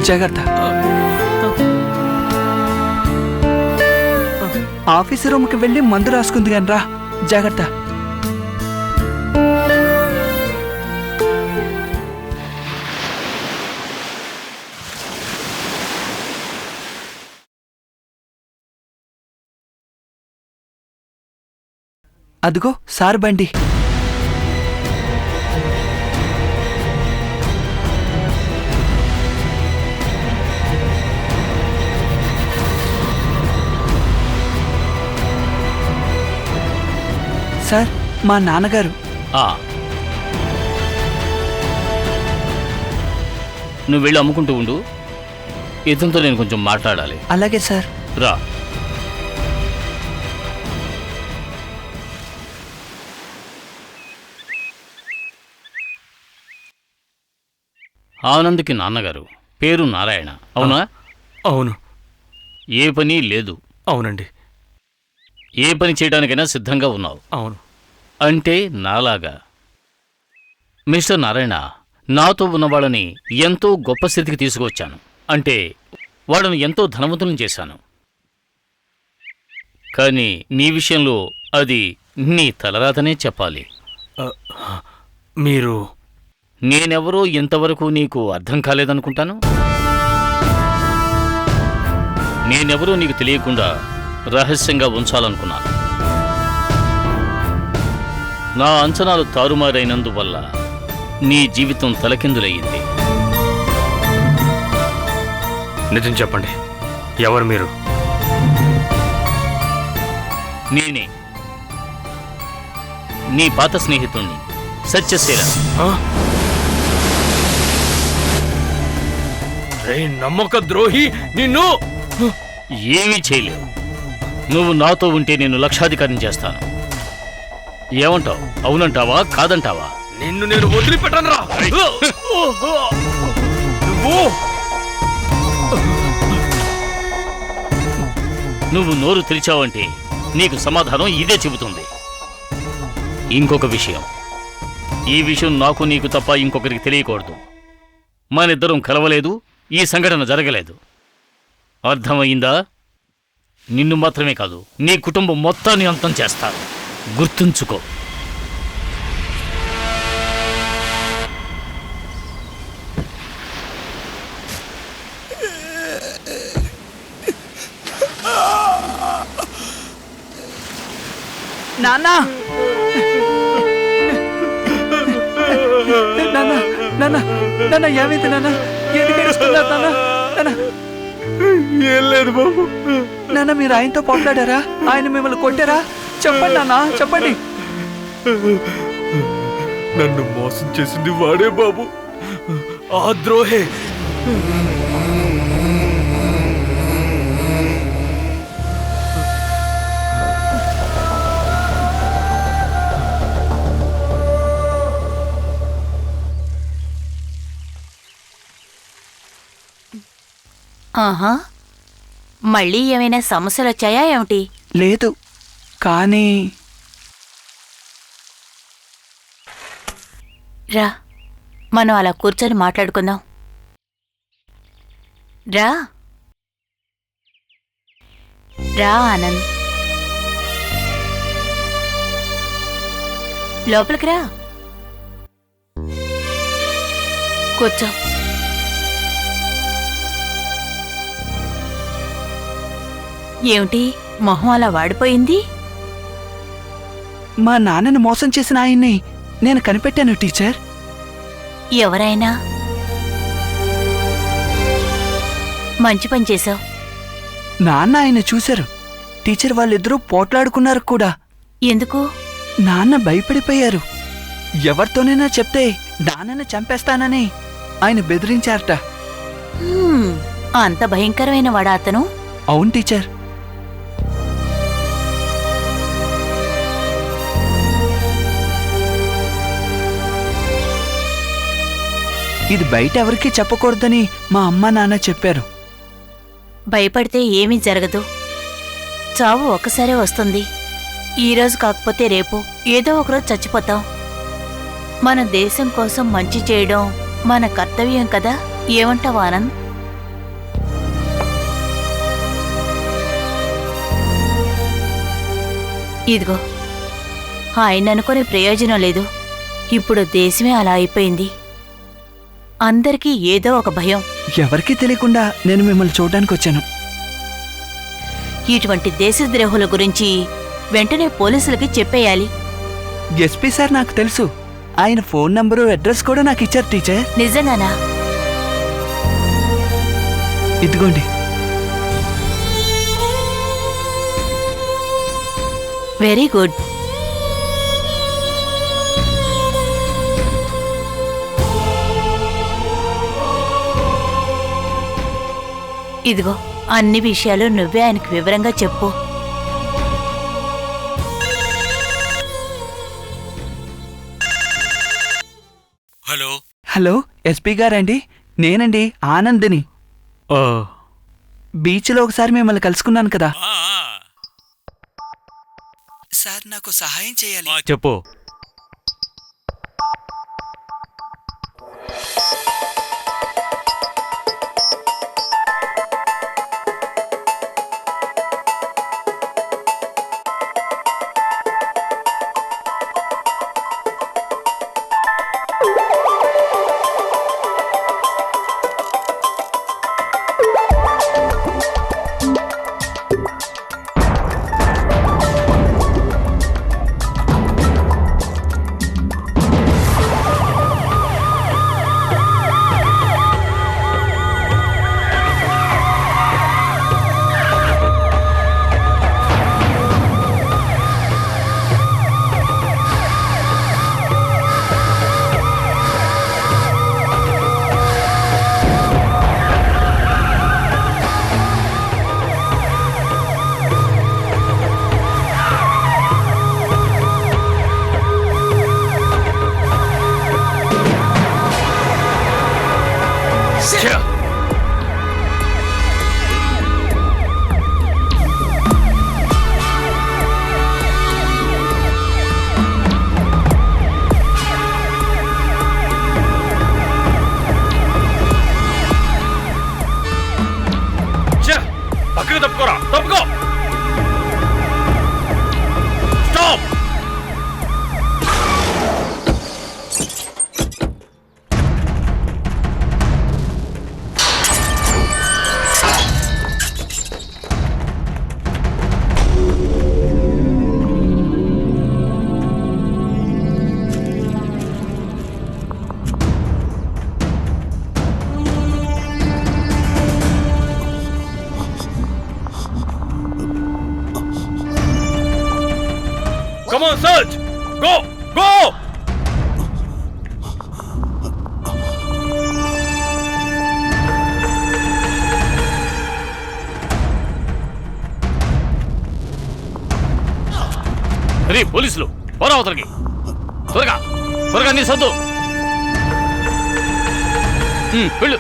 జాగ్రత్త. ఆఫీస్ రూమ్కి వెళ్ళి మందు రాసుకుంది కానీ రా. జాగ్రత్త. అదిగో సార్ బండి. సార్, మా నాన్నగారు. నువ్వు వెళ్ళి అమ్ముకుంటూ ఉండు. ఇతనితో నేను కొంచెం మాట్లాడాలి. అలాగే సార్. రా. ఆనంద్కి నాన్నగారు పేరు నారాయణ, అవునా? అవును. ఏ పని లేదు? అవునండి. ఏ పని చేయడానికైనా సిద్ధంగా ఉన్నావు? అవును. అంటే నాలాగా. మిస్టర్ నారాయణ, నాతో ఉన్నవాళ్ళని ఎంతో గొప్ప స్థితికి తీసుకువచ్చాను. అంటే వాళ్ళను ఎంతో ధనవంతులను చేశాను. కానీ నీ విషయంలో అది నీ తలరాతనే చెప్పాలి. మీరు? నేనెవరో ఇంతవరకు నీకు అర్థం కాలేదనుకుంటాను. నేనెవరో నీకు తెలియకుండా రహస్యంగా ఉంచాలనుకున్నాను. నా అంచనాలు తారుమారైనందువల్ల నీ జీవితం తలకిందులయ్యింది. నిజం చెప్పండి, ఎవరు మీరు? నేనే, నీ పాత స్నేహితుణ్ణి, సత్యశీల. నమ్మక ద్రోహి, నిన్ను ఏమీ చేయలేవు. నువ్వు నాతో ఉంటే నేను లక్షాధికారం చేస్తాను. ఏమంటావు? అవునంటావా కాదంటావా? నిన్ను నేను వదిలిపెట్టను రా. నువ్వు నోరు తెరిచావంటే నీకు సమాధానం ఇదే చెబుతుంది. ఇంకొక విషయం, ఈ విషయం నాకు నీకు తప్ప ఇంకొకరికి తెలియకూడదు. మనిద్దరం కలవలేదు, ఈ సంఘటన జరగలేదు. అర్థమయ్యిందా? నిన్ను మాత్రమే కాదు, నీ కుటుంబం మొత్తాన్ని అంతం చేస్తారు. గుర్తుంచుకో. నాన్న నాన్న నాన్న నాన్న ఏమైంది నాన్న? ఎందుకు ఏడుస్తున్నారు నాన్న? నాన్న ఏం లేదు బాబు. నాన్న మీరు ఆయనతో పోట్లాడారా? ఆయన మిమ్మల్ని కొట్టారా? చెప్పండి నాన్న, చెప్పండి. నన్ను మోసం చేసింది వాడే బాబు, ఆ ద్రోహే. ఆహా, మళ్ళీ ఏమైనా సమస్యలు వచ్చాయా ఏమిటి? లేదు, కానీ రా, మనం అలా కూర్చొని మాట్లాడుకుందాం. రా రా ఆనంద్, లోపలికి రా, కూర్చో. ఏమిటి మొహం అలా వాడిపోయింది? మా నాన్నని మోసం చేసిన ఆయన్ని నేను కనిపెట్టాను టీచర్. ఎవరైనా? మంచి పని చేశావు. నాన్న ఆయన చూశారు. టీచర్ వాళ్ళిద్దరూ పోట్లాడుకున్నారు కూడా. ఎందుకు? నాన్న భయపడిపోయారు. ఎవరితోనైనా చెప్తే నాన్నని చంపేస్తానని ఆయన బెదిరించారట. అంత భయంకరమైన వాడా అతను? అవును టీచర్. ఇది బయట ఎవరికీ చెప్పకూడదని మా అమ్మ నాన్న చెప్పారు. భయపడితే ఏమీ జరగదు. చావు ఒక్కసారే వస్తుంది. ఈరోజు కాకపోతే రేపు ఏదో ఒకరోజు చచ్చిపోతాం. మన దేశం కోసం మంచి చేయడం మన కర్తవ్యం కదా. ఏమంటావు ఆనంద్? ఇదిగో, ఆయన అనుకునే ప్రయోజనం లేదు. ఇప్పుడు దేశమే అలా అయిపోయింది. అందరికీ ఏదో ఒక భయం. ఎవరికీ తెలియకుండా నేను మిమ్మల్ని చూడడానికి వచ్చాను. ఇటువంటి దేశద్రోహుల గురించి వెంటనే పోలీసులకి చెప్పేయాలి. ఎస్పీ సార్ నాకు తెలుసు. ఆయన ఫోన్ నంబరు, అడ్రస్ కూడా నాకు ఇచ్చారు టీచర్. నిజంగానా? ఇదిగోండి. Very good. ఇదిగో, అన్ని విషయాలు నువ్వే ఆయనకు వివరంగా చెప్పు. హలో హలో, ఎస్పీ గారండి? నేనండి, ఆనంద్ని. బీచ్లో ఒకసారి మిమ్మల్ని కలుసుకున్నాను కదా సార్. నాకు సహాయం చేయాలి. చెప్పు. సర్చ్ గో గో రే పోలీసులు పోరా అవతలకి త్వరగా త్వరగా నీ సొద్దు వెళ్ళు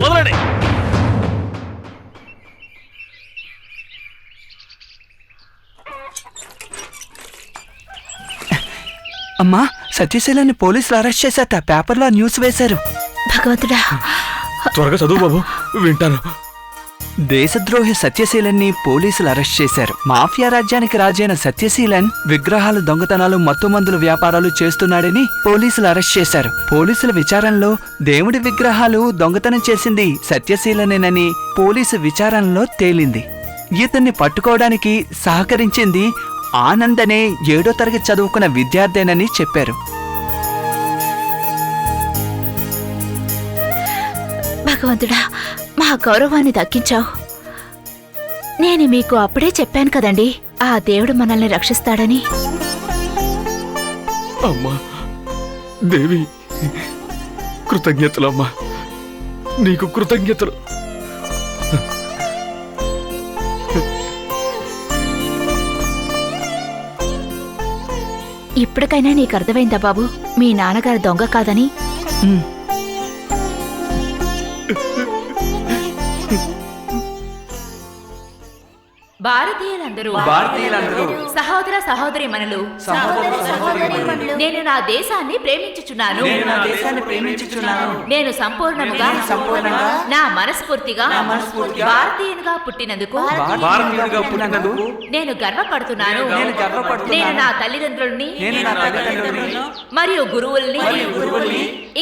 వదలండి. అమ్మా, సత్యశీలని పోలీసులు అరెస్ట్ చేశాట. పేపర్లో న్యూస్ వేశారు. భగవంతుడా, త్వరగా చదువు బాబు, వింటాను. దేశద్రోహి సత్యశీలన్ని పోలీసులు అరెస్ట్ చేశారు. మాఫియా రాజ్యానికి రాజైన సత్యశీలన్ విగ్రహాలు, దొంగతనాలు, మత్తుమందుల వ్యాపారాలు చేస్తున్నాడని పోలీసులు అరెస్ట్ చేశారు. పోలీసుల విచారణలో దేవుడి విగ్రహాలు దొంగతనం చేసింది సత్యశీలనేనని పోలీసు విచారణలో తేలింది. ఇతన్ని పట్టుకోవడానికి సహకరించింది ఆనంద్ అనే 7వ తరగతి చదువుకున్న విద్యార్థేనని చెప్పారు. భగవంతుడా, మా గౌరవాన్ని దక్కించావు. నేను మీకు అప్పుడే చెప్పాను కదండి, ఆ దేవుడు మనల్ని రక్షిస్తాడని. అమ్మా దేవి, కృతజ్ఞతలమ్మా, నీకు కృతజ్ఞతలు. ఇప్పటికైనా నీకు అర్థమైందా బాబు, మీ నాన్నగారు దొంగ కాదని? భారతీయులందరూ సహోదర సహోదరీమణులు, నేను నా దేశాన్ని ప్రేమించుచున్నాను. నేను సంపూర్ణముగా నా మనస్ఫూర్తిగా భారతీయునిగా పుట్టినందుకు నేను గర్వపడుతున్నాను. నేను నా తల్లిదండ్రుల్ని మరియు గురువుల్ని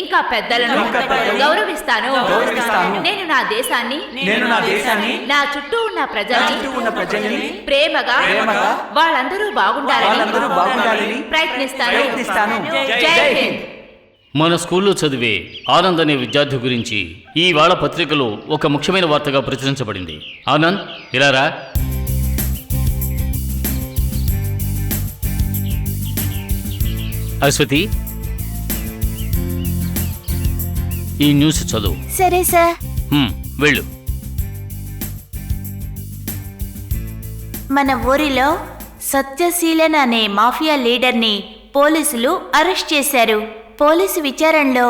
ఇంకా పెద్దలను గౌరవిస్తాను. నేను నా దేశాన్ని నా చుట్టూ ఉన్న ప్రజల్ని ప్రేమగా వాళ్ళందరూ బాగుండాలని ప్రయత్నిస్తాను. జై హింద్. మన స్కూల్లో చదివే ఆనంద్ అనే విద్యార్థి గురించి ఈ వాళ పత్రికలో ఒక ముఖ్యమైన వార్తగా ప్రచురించబడింది. ఆనంద్, ఇలా రా. అశ్వతి, ఈ న్యూస్ చదువు. సరే సార్. వెళ్ళు. మన ఊరిలో సత్యశీలన్ అనే మాఫియా లీడర్ని పోలీసులు అరెస్ట్ చేశారు. పోలీసు విచారణలో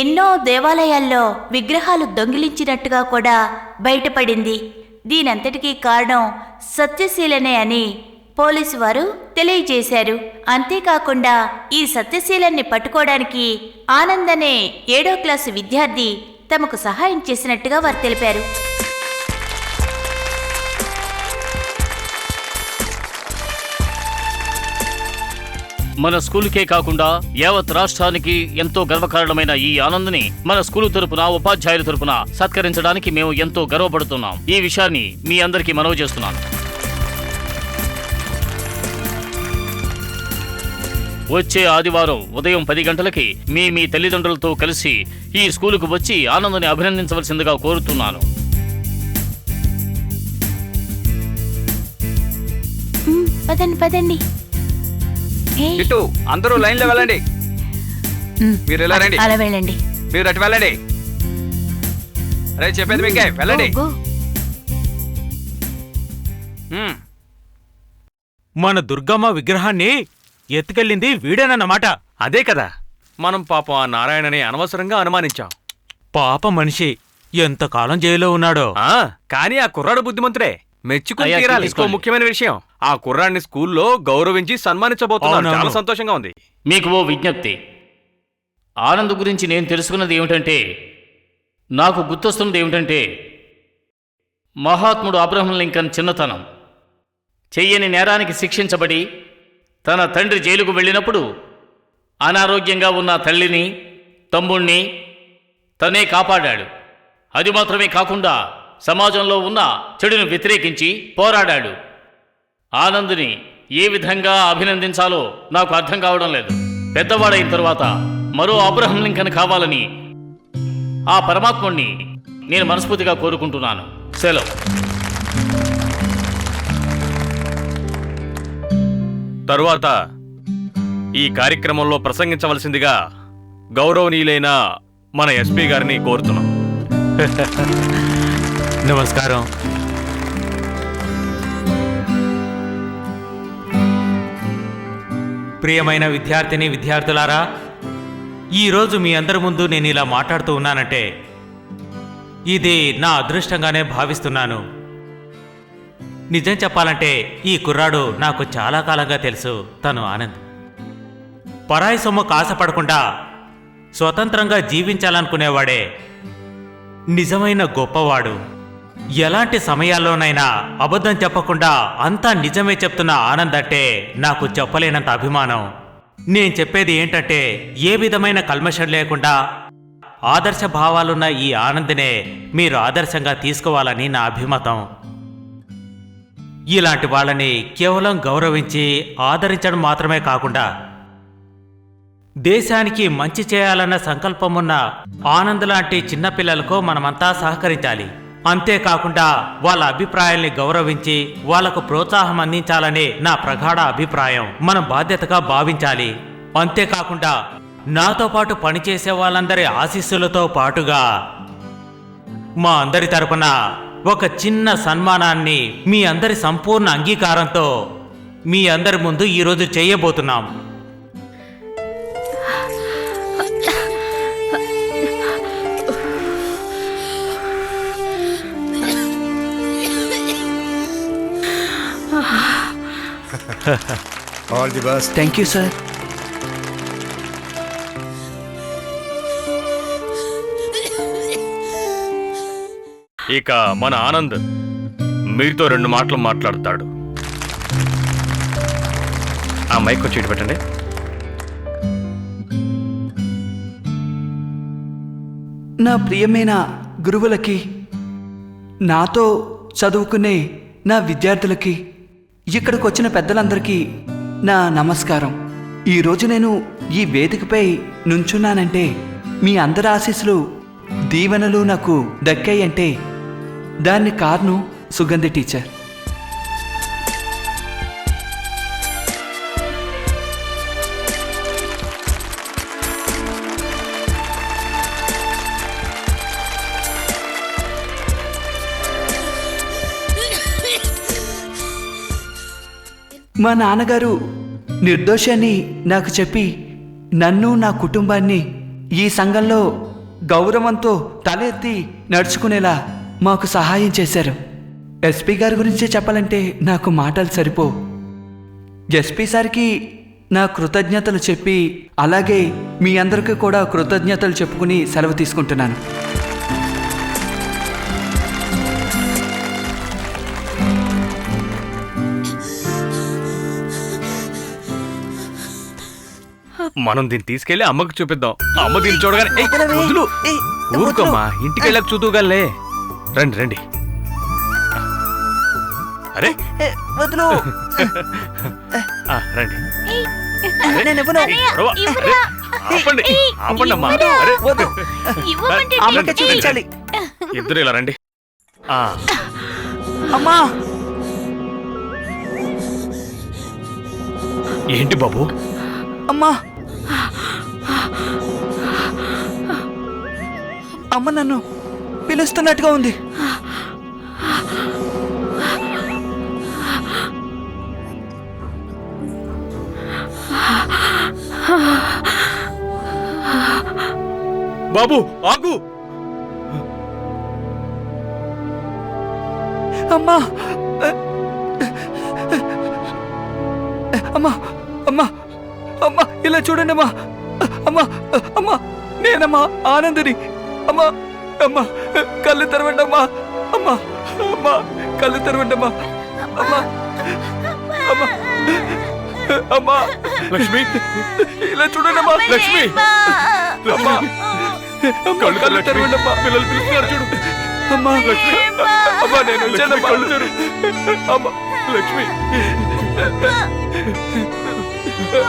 ఎన్నో దేవాలయాల్లో విగ్రహాలు దొంగిలించినట్టుగా కూడా బయటపడింది. దీనంతటికీ కారణం సత్యశీలనే అని పోలీసు వారు తెలియజేశారు. అంతేకాకుండా ఈ సత్యశీలన్ని పట్టుకోవడానికి ఆనంద్ అనే 7వ క్లాసు విద్యార్థి తమకు సహాయం చేసినట్టుగా వారు తెలిపారు. మన స్కూలుకే కాకుండా యావత్ రాష్ట్రానికి ఎంతో గర్వకారణమైన ఈ ఆనంద్ని మన స్కూలు తరపున, ఉపాధ్యాయుల తరపున సత్కరించడానికి మేము ఎంతో గర్వపడుతున్నాం. ఈ విషయాన్ని మీ అందరికీ మనవి చేస్తున్నాను. వచ్చే ఆదివారం ఉదయం 10 గంటలకి మీ తల్లిదండ్రులతో కలిసి ఈ స్కూలుకు వచ్చి ఆనంద్ని అభినందించవలసిందిగా కోరుతున్నాను. పదండి. ఇటు అందరూ లైన్లో వెళ్ళండి. మీరు ఇలా రండి. అలా వెళ్ళండి. మీరు అటు వెళ్ళండి. అరే చెప్పేది మీకే, వెళ్ళండి. మన దుర్గమ్మ విగ్రహాన్ని ఎత్తుకెళ్ళింది వీడేనన్నమాట. అదే కదా, మనం పాపం ఆ నారాయణని అనవసరంగా అనుమానించాం. పాప మనిషి ఎంతకాలం జైల్లో ఉన్నాడో. కానీ ఆ కుర్రాడు బుద్ధిమంతుడే, మెచ్చుకుని తీరాలి. ఇంకో ముఖ్యమైన విషయం, ఆ కుర్రాడిని స్కూల్లో గౌరవించి సన్మానించబోతున్నాను. చాలా సంతోషంగా ఉంది. మీకు ఓ విజ్ఞప్తి. ఆనంద్ గురించి నేను తెలుసుకున్నది ఏమిటంటే, నాకు గుర్తొస్తున్నది ఏమిటంటే, మహాత్ముడు అబ్రహం లింకన్ చిన్నతనం. చెయ్యని నేరానికి శిక్షించబడి తన తండ్రి జైలుకు వెళ్ళినప్పుడు అనారోగ్యంగా ఉన్న తల్లిని, తమ్ముణ్ణి తనే కాపాడాడు. అది మాత్రమే కాకుండా సమాజంలో ఉన్న చెడును వ్యతిరేకించి పోరాడాడు. ఆనంద్ని ఏ విధంగా అభినందించాలో నాకు అర్థం కావడం లేదు. పెద్దవాడైన తరువాత మరో అబ్రహం లింకన్ కావాలని ఆ పరమాత్ముణ్ణి నేను మనస్ఫూర్తిగా కోరుకుంటున్నాను. సెలవు. తరువాత ఈ కార్యక్రమంలో ప్రసంగించవలసిందిగా గౌరవనీయులైన మన ఎస్పీ గారిని కోరుతున్నాం. నమస్కారం. ప్రియమైన విద్యార్థిని విద్యార్థులారా, ఈరోజు మీ అందరి ముందు నేను ఇలా మాట్లాడుతూ ఉన్నానంటే ఇది నా అదృష్టంగానే భావిస్తున్నాను. నిజం చెప్పాలంటే ఈ కుర్రాడు నాకు చాలా కాలంగా తెలుసు. తను ఆనంద్. పరాయి సొమ్ముకు ఆశపడకుండా స్వతంత్రంగా జీవించాలనుకునేవాడే నిజమైన గొప్పవాడు. ఎలాంటి సమయాల్లోనైనా అబద్ధం చెప్పకుండా అంతా నిజమే చెప్తున్న ఆనంద్ అంటే నాకు చెప్పలేనంత అభిమానం. నేను చెప్పేది ఏంటంటే, ఏ విధమైన కల్మషం లేకుండా ఆదర్శ భావాలున్న ఈ ఆనంద్నే మీరు ఆదర్శంగా తీసుకోవాలని నా అభిమతం. ఇలాంటి వాళ్ళని కేవలం గౌరవించి ఆదరించడం మాత్రమే కాకుండా దేశానికి మంచి చేయాలన్న సంకల్పమున్న ఆనంద్ లాంటి చిన్నపిల్లలకు మనమంతా సహకరించాలి. అంతేకాకుండా వాళ్ళ అభిప్రాయాల్ని గౌరవించి వాళ్లకు ప్రోత్సాహం అందించాలనే నా ప్రగాఢ అభిప్రాయం మనం బాధ్యతగా భావించాలి. అంతేకాకుండా నాతో పాటు పనిచేసే వాళ్ళందరి ఆశీస్సులతో పాటుగా మా అందరి తరపున ఒక చిన్న సన్మానాన్ని మీ అందరి సంపూర్ణ అంగీకారంతో మీ అందరి ముందు ఈరోజు చేయబోతున్నాం. All the best. Thank you sir. ఇక మన ఆనంద్ మీతో 2 మాటలు మాట్లాడతాడు. ఆ మైక్ వచ్చి ఇటు పెట్టండి. నా ప్రియమైన గురువులకి, నాతో చదువుకునే నా విద్యార్థులకి, ఇక్కడికి వచ్చిన పెద్దలందరికీ నా నమస్కారం. ఈరోజు నేను ఈ వేదికపై నుంచున్నానంటే మీ అందరి ఆశీస్సులు, దీవెనలు నాకు దక్కాయంటే దాన్ని కారణం సుగంధి టీచర్. మా నాన్నగారు నిర్దోషి అని నాకు చెప్పి నన్ను, నా కుటుంబాన్ని ఈ సంఘంలో గౌరవంతో తల ఎత్తి నడుచుకునేలా మాకు సహాయం చేశారు. ఎస్పీ గారి గురించే చెప్పాలంటే నాకు మాటలు సరిపో. ఎస్పీ సార్కి నా కృతజ్ఞతలు చెప్పి, అలాగే మీ అందరికీ కూడా కృతజ్ఞతలు చెప్పుకుని సెలవు తీసుకుంటున్నాను. మనం దీన్ని తీసుకెళ్లి అమ్మకు చూపిద్దాం. అమ్మ దీన్ని చూడగానే "ఏయ్, వదులు, ఊరుకోమ్మా, ఇంటికి వెళ్ళక చూద్దుగాలే. రండి రండి. అరే వదులు. రండి. నేను ఇవ్వను. అరే, ఆపండి ఆపండి అమ్మా. అరే అమ్మకే చూపించాలి. ఇద్దరు ఇలా రండి. అమ్మా. ఏంటి బాబు? అమ్మా, అమ్మ నన్ను పిలుస్తున్నట్టుగా ఉంది. బాబు ఆగు. అమ్మా, అమ్మా, అమ్మా, అమ్మా, ఇలా చూడండి అమ్మా. అమ్మా, అమ్మా, నేనమ్మా ఆనందిని. అమ్మా, అమ్మా, కళ్ళు తెరవండి అమ్మా. అమ్మా, అమ్మా, కళ్ళు తెరవండి అమ్మా. అమ్మా, అమ్మా, అమ్మా, లక్ష్మి, ఇలా చూడండి అమ్మా. లక్ష్మి, అమ్మా, కళ్ళు తెరవండి అమ్మా. పిల్లలు పిలుస్తున్నారు చూడు. అమ్మా, లక్ష్మి, అమ్మా, నేను వచ్చానమ్మా. కళ్ళు తెరు. అమ్మా, లక్ష్మి,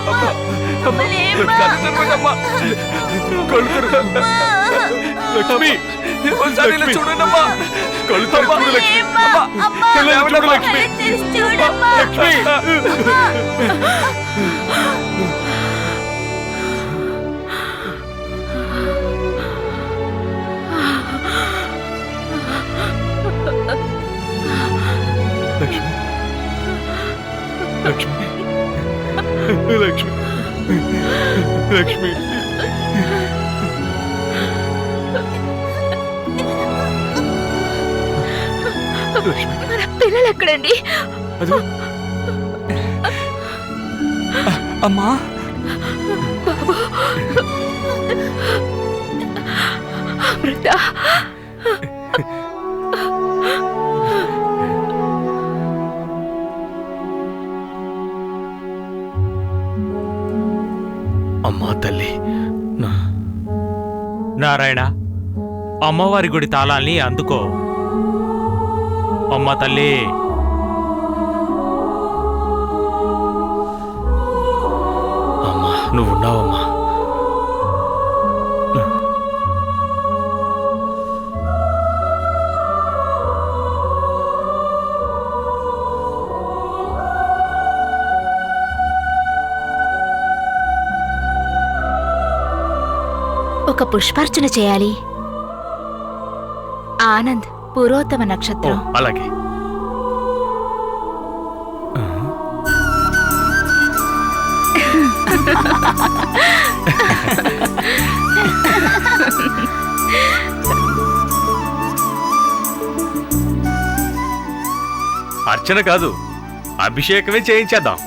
అమ్మా, అమ్మా, కళ్ళు తెరవండి అమ్మా. కళ్ళు తెరు. లక్ష్మి, ఒకసారి ఇలా చూడండి అమ్మా. కళ్ళు తెరు చూడు లక్ష్మి. పిల్లలు చూడు లక్ష్మి. లక్ష్మి, లక్ష్మి, లక్ష్మి, లక్ష్మి. మన పిల్లలు ఎక్కడండి? అమ్మా, బాబు, అమృత, అమ్మా తల్లి, నారాయణ, అమ్మవారి గుడి తాళాల్ని అందుకో. అమ్మ తల్లి, అమ్మా నువ్వున్నావమ్మా. ఒక పుష్పార్చన చేయాలి. ఆనంద్, పురోత్తమ ఓ, నక్షత్రం. అలాగే. అర్చన కాదు, అభిషేకమే చేయించేద్దాం.